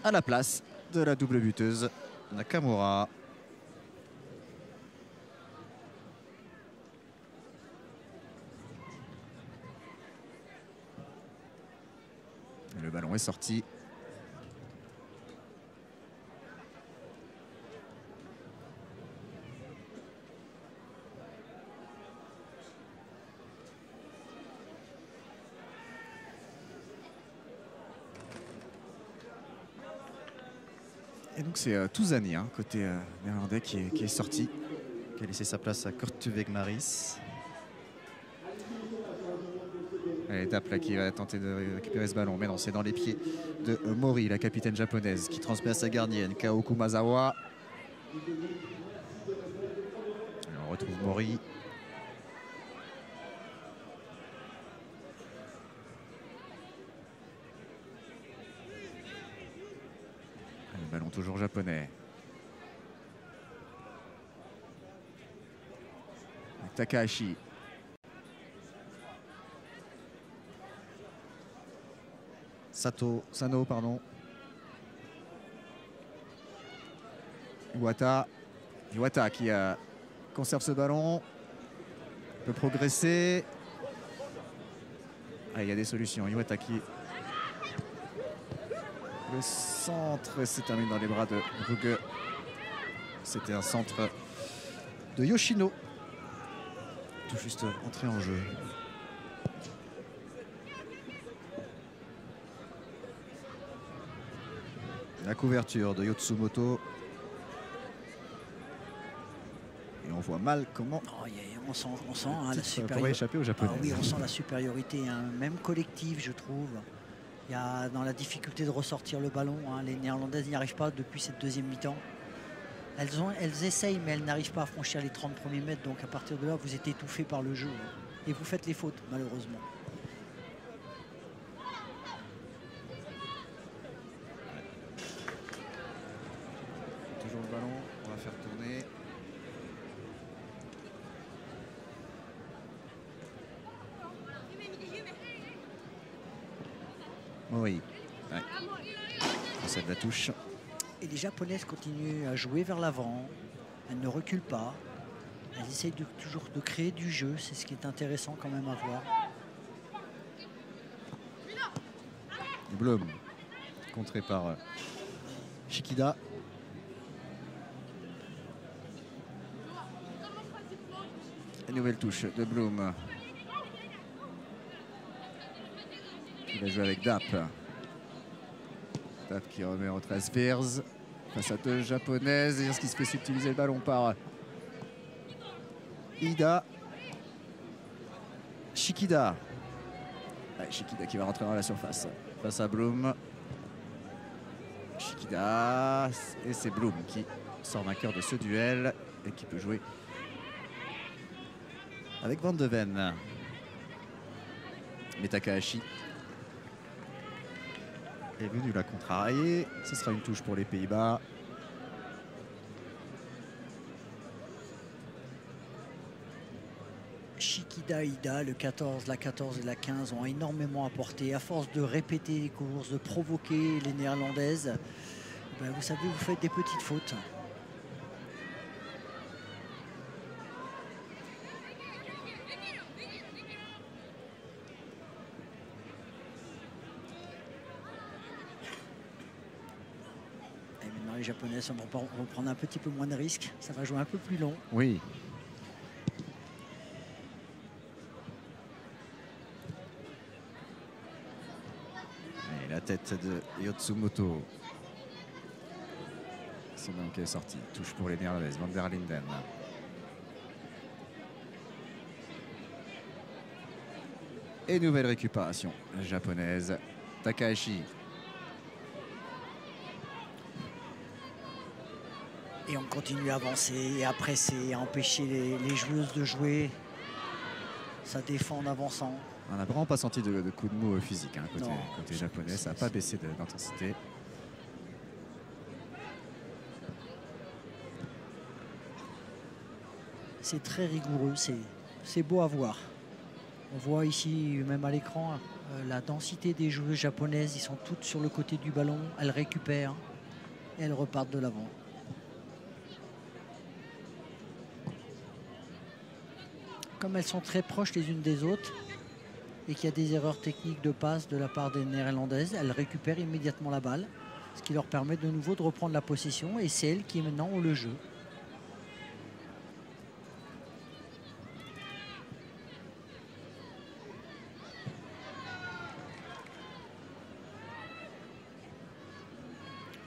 à la place de la double buteuse Nakamura. Et le ballon est sorti. Et donc c'est Touzani, côté néerlandais, qui est sorti, qui a laissé sa place à Korteweg-Maris. Et Dap là, qui va tenter de récupérer ce ballon, mais non, c'est dans les pieds de Mori, la capitaine japonaise, qui transmet à sa gardienne, Kao Kumazawa. Et on retrouve Mori. Ballon toujours japonais. Takahashi. Sano, pardon. Iwata qui conserve ce ballon. Peut progresser. Ah, il y a des solutions. Iwata qui... Le centre se termine dans les bras de Ruge. C'était un centre de Yoshino. Tout juste entré en jeu. La couverture de Yotsumoto. Et on voit mal comment... Oh, on sent hein, la supériorité. Pourrait échapper aux Japonais. Ah oui, on sent la supériorité, hein, même collective, je trouve. Il y a dans la difficulté de ressortir le ballon. Hein, les Néerlandaises n'y arrivent pas depuis cette deuxième mi-temps. Elles essayent, mais elles n'arrivent pas à franchir les 30 premiers mètres. Donc à partir de là, vous êtes étouffé par le jeu. Hein, et vous faites les fautes, malheureusement. Toujours le ballon, on va faire tourner. Oui. Ouais. C'est de la touche. Et les Japonaises continuent à jouer vers l'avant. Elles ne reculent pas. Elles essayent toujours de créer du jeu. C'est ce qui est intéressant quand même à voir. Blum, contré par Shikida. La nouvelle touche de Blum. Il va jouer avec Dap. Dap qui remet en 13 Spears face à deux japonaises. Et ce qui se fait subtiliser le ballon par Ida. Shikida. Ouais, Shikida qui va rentrer dans la surface face à Blum. Shikida. Et c'est Blum qui sort vainqueur de ce duel et qui peut jouer avec Van de Ven. Mais Takahashi est venu la contrarier. Ce sera une touche pour les Pays-Bas. Shikida, Ida, le 14, la 14 et la 15 ont énormément apporté. À force de répéter les courses, de provoquer les Néerlandaises, ben vous savez, vous faites des petites fautes. Les Japonaises vont prendre un petit peu moins de risques. Ça va jouer un peu plus long. Oui. Et la tête de Yotsumoto. C'est donc sorti. Touche pour les Néerlandaises. Van der Linden. Et nouvelle récupération japonaise. Takahashi. Et on continue à avancer, à presser, à empêcher les joueuses de jouer. Ça défend en avançant. On n'a vraiment pas senti de coup de mou physique hein, côté japonais. Ça n'a pas baissé d'intensité. C'est très rigoureux, c'est beau à voir. On voit ici, même à l'écran, la densité des joueuses japonaises. Ils sont toutes sur le côté du ballon. Elles récupèrent et elles repartent de l'avant. Comme elles sont très proches les unes des autres et qu'il y a des erreurs techniques de passe de la part des Néerlandaises, elles récupèrent immédiatement la balle, ce qui leur permet de nouveau de reprendre la possession et c'est elles qui maintenant ont le jeu.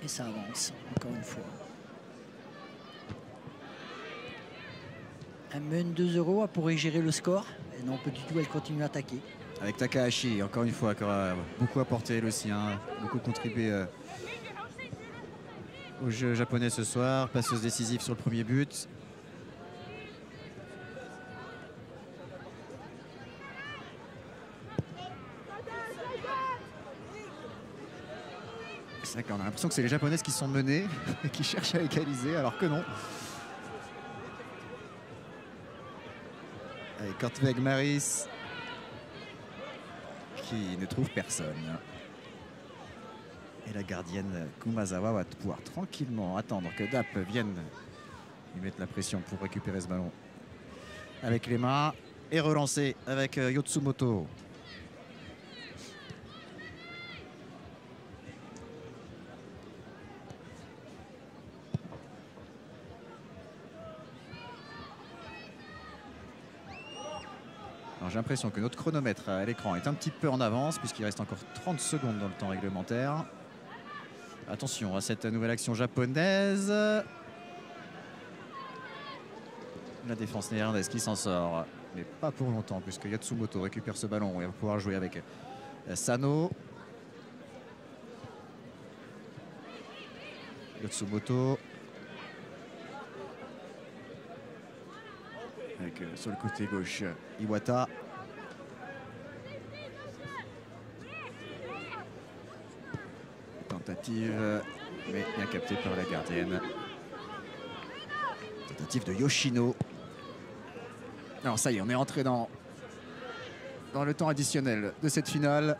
Et ça avance, encore une fois. Elle mène 2-0, elle pourrait gérer le score. Et non, pas du tout, elle continue à attaquer. Avec Takahashi, encore une fois, qui aura beaucoup apporté elle aussi, hein, beaucoup contribué au jeu japonais ce soir. Passeuse décisive sur le premier but. C'est vrai qu'on a l'impression que c'est les Japonaises qui sont menées et qui cherchent à égaliser, alors que non. Avec Kortveg Maris qui ne trouve personne. Et la gardienne Kumazawa va pouvoir tranquillement attendre que Dap vienne lui mettre la pression pour récupérer ce ballon avec les mains et relancer avec Yotsumoto. J'ai l'impression que notre chronomètre à l'écran est un petit peu en avance puisqu'il reste encore 30 secondes dans le temps réglementaire. Attention à cette nouvelle action japonaise. La défense néerlandaise qui s'en sort, mais pas pour longtemps puisque Yatsumoto récupère ce ballon et va pouvoir jouer avec Sano. Yatsumoto. Avec sur le côté gauche Iwata. Tentative, mais bien capté par la gardienne. Tentative de Yoshino. Alors ça y est, on est entré dans le temps additionnel de cette finale.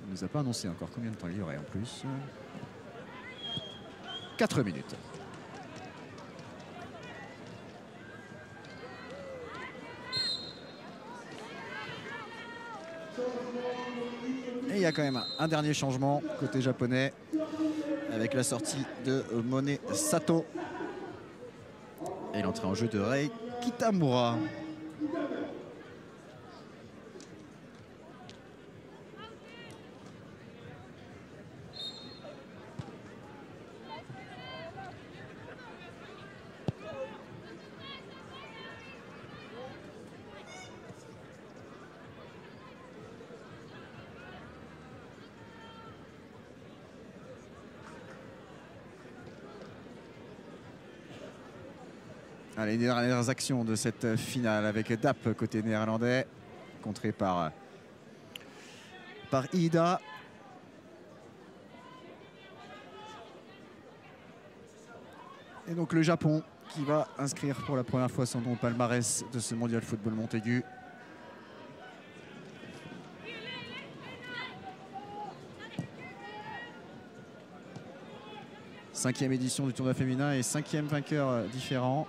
On ne nous a pas annoncé encore combien de temps il y aurait en plus. 4 minutes. Et il y a quand même un dernier changement côté japonais avec la sortie de Mone Sato et l'entrée en jeu de Rei Kitamura. Les dernières actions de cette finale avec Dap côté néerlandais, contré par Ida. Et donc le Japon qui va inscrire pour la première fois son nom au palmarès de ce mondial football Montaigu. Cinquième édition du tournoi féminin et 5e vainqueur différent.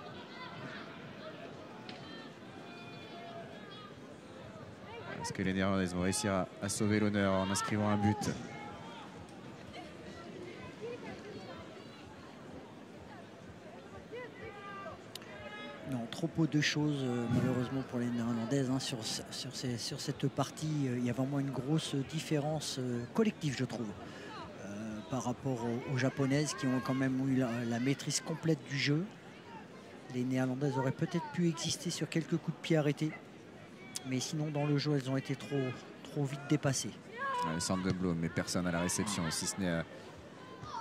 Est-ce que les Néerlandaises vont réussir à sauver l'honneur en inscrivant un but? Non, trop peu de choses malheureusement pour les Néerlandaises hein, sur cette partie. Il y a vraiment une grosse différence collective, je trouve, par rapport aux Japonaises qui ont quand même eu la maîtrise complète du jeu. Les Néerlandaises auraient peut-être pu exister sur quelques coups de pied arrêtés. Mais sinon, dans le jeu, elles ont été trop vite dépassées. Le centre de Blum, mais personne à la réception, si ce n'est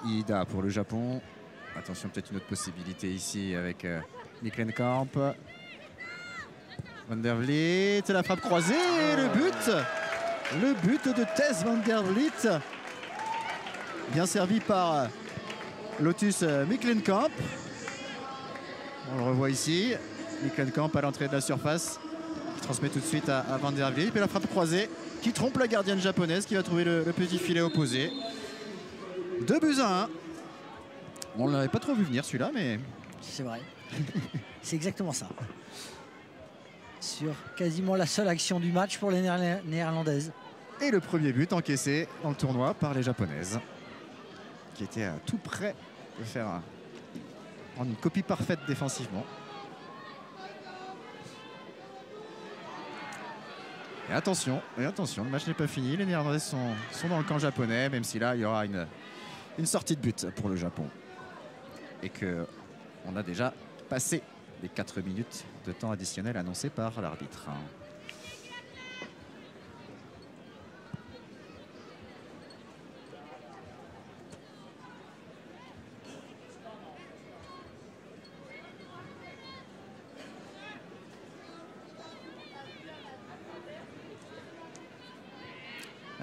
Ida pour le Japon. Attention, peut-être une autre possibilité ici avec Miklenkamp. Van der Vliet, la frappe croisée, le but de Tess Van der Vliet. Bien servi par Lotus Miklenkamp. On le revoit ici. Miklenkamp à l'entrée de la surface. Transmet tout de suite à Van der Vliet. Et la frappe croisée qui trompe la gardienne japonaise qui va trouver le petit filet opposé. 2-1. On ne l'avait pas trop vu venir celui-là, mais... C'est vrai. C'est exactement ça. Sur quasiment la seule action du match pour les Néerlandaises. Et le premier but encaissé dans le tournoi par les Japonaises, qui étaient à tout près de faire une copie parfaite défensivement. Et attention, le match n'est pas fini. Les Néerlandais sont dans le camp japonais, même si là, il y aura une sortie de but pour le Japon. Et qu'on a déjà passé les 4 minutes de temps additionnel annoncés par l'arbitre.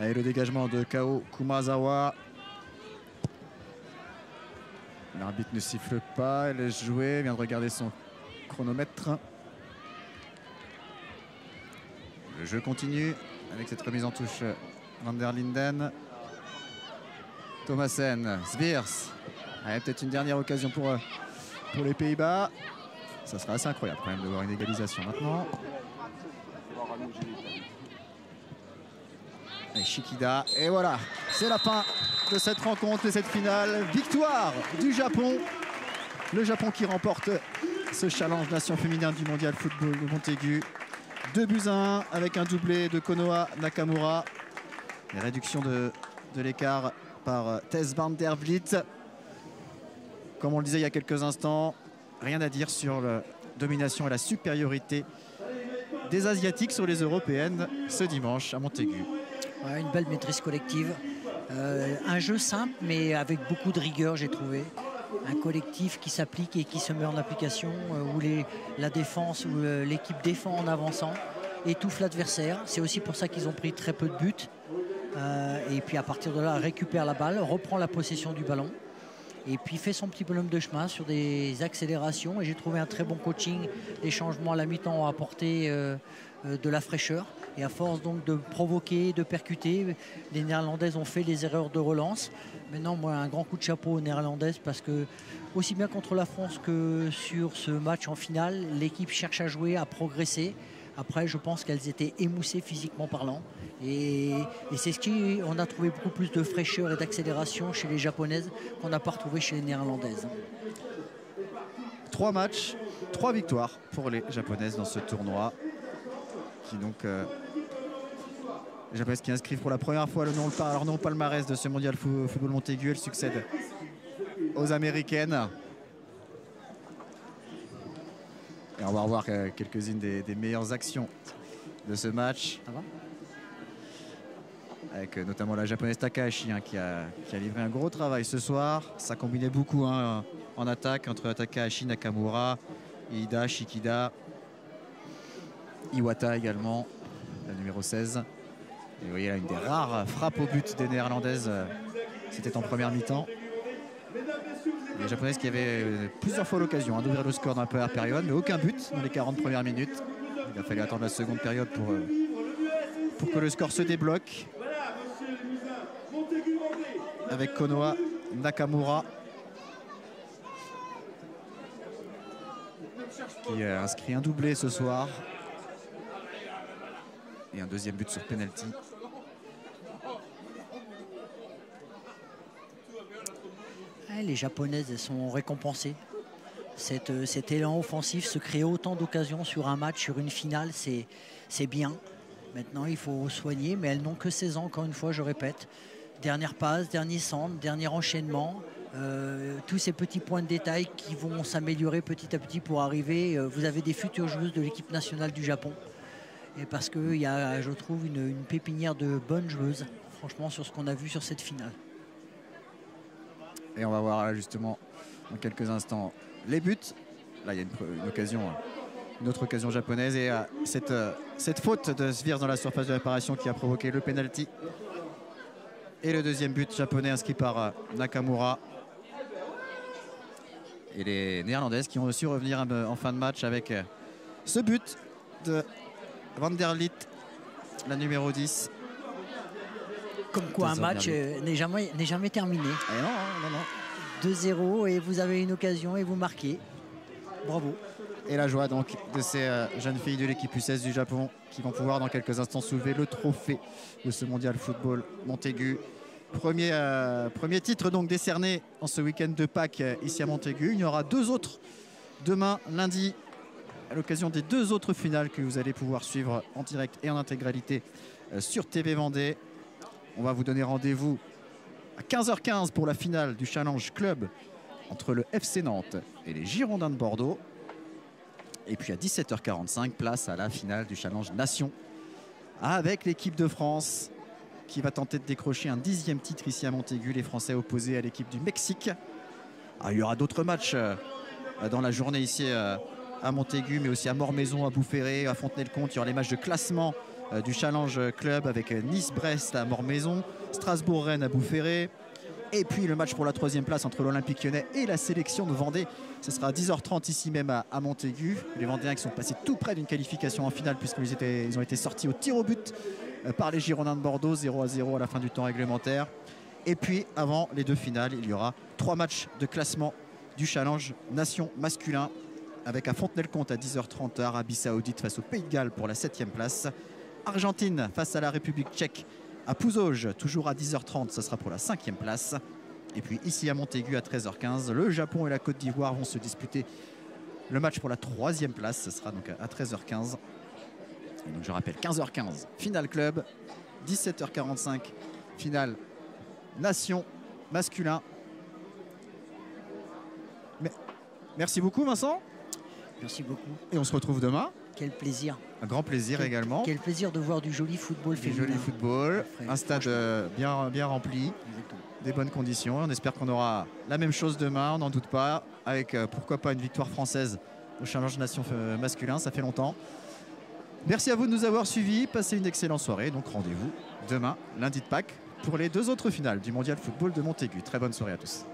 Et le dégagement de Kao Kumazawa. L'arbitre ne siffle pas, elle laisse jouer, vient de regarder son chronomètre. Le jeu continue avec cette remise en touche Van der Linden. Thomassen, Sviers. Peut-être une dernière occasion pour les Pays-Bas. Ça sera assez incroyable quand même de voir une égalisation maintenant. Et Shikida. Et voilà, c'est la fin de cette rencontre, de cette finale. Victoire du Japon. Le Japon qui remporte ce challenge nation féminin du mondial football de Montaigu. 2-1 avec un doublé de Konoha Nakamura. Et réduction de l'écart par Tess van der Vliet. Comme on le disait il y a quelques instants, rien à dire sur la domination et la supériorité des Asiatiques sur les Européennes ce dimanche à Montaigu. Ouais, une belle maîtrise collective. Un jeu simple mais avec beaucoup de rigueur, j'ai trouvé. Un collectif qui s'applique et qui se met en application, où la défense, où l'équipe défend en avançant, étouffe l'adversaire. C'est aussi pour ça qu'ils ont pris très peu de buts. Et puis à partir de là, récupère la balle, reprend la possession du ballon. Et puis fait son petit bonhomme de chemin sur des accélérations. Et j'ai trouvé un très bon coaching. Les changements à la mi-temps ont apporté de la fraîcheur. Et à force donc de provoquer, de percuter, les Néerlandaises ont fait les erreurs de relance. Maintenant, moi, un grand coup de chapeau aux Néerlandaises parce que, aussi bien contre la France que sur ce match en finale, l'équipe cherche à jouer, à progresser. Après, je pense qu'elles étaient émoussées physiquement parlant. Et c'est ce qui, on a trouvé beaucoup plus de fraîcheur et d'accélération chez les Japonaises qu'on n'a pas retrouvé chez les Néerlandaises. 3 matchs, 3 victoires pour les Japonaises dans ce tournoi. Qui donc, les Japonaises qui inscrivent pour la première fois leur nom au palmarès de ce mondial football Montaigu. Elles succèdent aux Américaines. Et on va revoir quelques-unes des meilleures actions de ce match. Avec notamment la japonaise Takahashi qui a livré un gros travail ce soir. Ça combinait beaucoup en attaque entre Takahashi, Nakamura, Iida, Shikida, Iwata également, la numéro 16. Et vous voyez là une des rares frappes au but des Néerlandaises. C'était en première mi-temps. Les Japonaises qui avaient plusieurs fois l'occasion d'ouvrir le score dans la première période, mais aucun but dans les 40 premières minutes. Il a fallu attendre la seconde période pour que le score se débloque. Avec Konoha Nakamura qui a inscrit un doublé ce soir. Et un deuxième but sur penalty. Les Japonaises, elles sont récompensées. Cet élan offensif, se créer autant d'occasions sur un match, sur une finale, c'est bien. Maintenant, il faut soigner, mais elles n'ont que 16 ans, encore une fois, je répète. Dernière passe, dernier centre, dernier enchaînement. Tous ces petits points de détail qui vont s'améliorer petit à petit pour arriver. Vous avez des futures joueuses de l'équipe nationale du Japon. Et parce qu'il y a, je trouve, une pépinière de bonnes joueuses, franchement, sur ce qu'on a vu sur cette finale. Et on va voir là, justement, dans quelques instants, les buts. Là, il y a une autre occasion japonaise. Et cette faute de Sviers dans la surface de réparation qui a provoqué le penalty. Et le deuxième but japonais inscrit par Nakamura. Et les Néerlandaises qui ont su revenir en fin de match avec ce but de Van der Vliet, la numéro 10. Comme quoi un match n'est jamais terminé. Et non. 2-0 et vous avez une occasion et vous marquez. Bravo. Et la joie donc de ces jeunes filles de l'équipe U16 du Japon qui vont pouvoir dans quelques instants soulever le trophée de ce mondial football Montaigu. Premier titre donc décerné en ce week-end de Pâques ici à Montaigu. Il y aura 2 autres demain, lundi, à l'occasion des 2 autres finales que vous allez pouvoir suivre en direct et en intégralité sur TV Vendée. On va vous donner rendez-vous à 15h15 pour la finale du Challenge Club entre le FC Nantes et les Girondins de Bordeaux. Et puis à 17h45, place à la finale du Challenge Nation avec l'équipe de France qui va tenter de décrocher un 10e titre ici à Montaigu. Les Français opposés à l'équipe du Mexique. Il y aura d'autres matchs dans la journée ici à Montaigu, mais aussi à Mormaison, à Boufféré, à Fontenay-le-Comte. Il y aura les matchs de classement du Challenge Club avec Nice-Brest à Mormaison, Strasbourg-Rennes à Boufféré. Et puis le match pour la 3e place entre l'Olympique Lyonnais et la sélection de Vendée. Ce sera à 10h30 ici même à Montaigu. Les Vendéens qui sont passés tout près d'une qualification en finale puisqu'ils ont été sortis au tir au but par les Girondins de Bordeaux, 0-0 à la fin du temps réglementaire. Et puis avant les 2 finales, il y aura 3 matchs de classement du Challenge Nation masculin avec à Fontenay-le-Comte à 10h30, Arabie Saoudite face au Pays de Galles pour la 7e place. Argentine face à la République tchèque à Pouzauges, toujours à 10h30, ce sera pour la 5e place. Et puis ici à Montaigu à 13h15, le Japon et la Côte d'Ivoire vont se disputer le match pour la 3e place. Ce sera donc à 13h15. Et donc je rappelle 15h15, finale club, 17h45, finale nation masculin. Merci beaucoup Vincent. Merci beaucoup. Et on se retrouve demain. Quel plaisir. Un grand plaisir également. Quel plaisir de voir du joli football féminin. Du joli football, un stade bien rempli, des bonnes conditions. On espère qu'on aura la même chose demain, on n'en doute pas, avec pourquoi pas une victoire française au Challenge Nation masculin, ça fait longtemps. Merci à vous de nous avoir suivis, passez une excellente soirée. Donc rendez-vous demain, lundi de Pâques, pour les 2 autres finales du Mondial Football de Montaigu. Très bonne soirée à tous.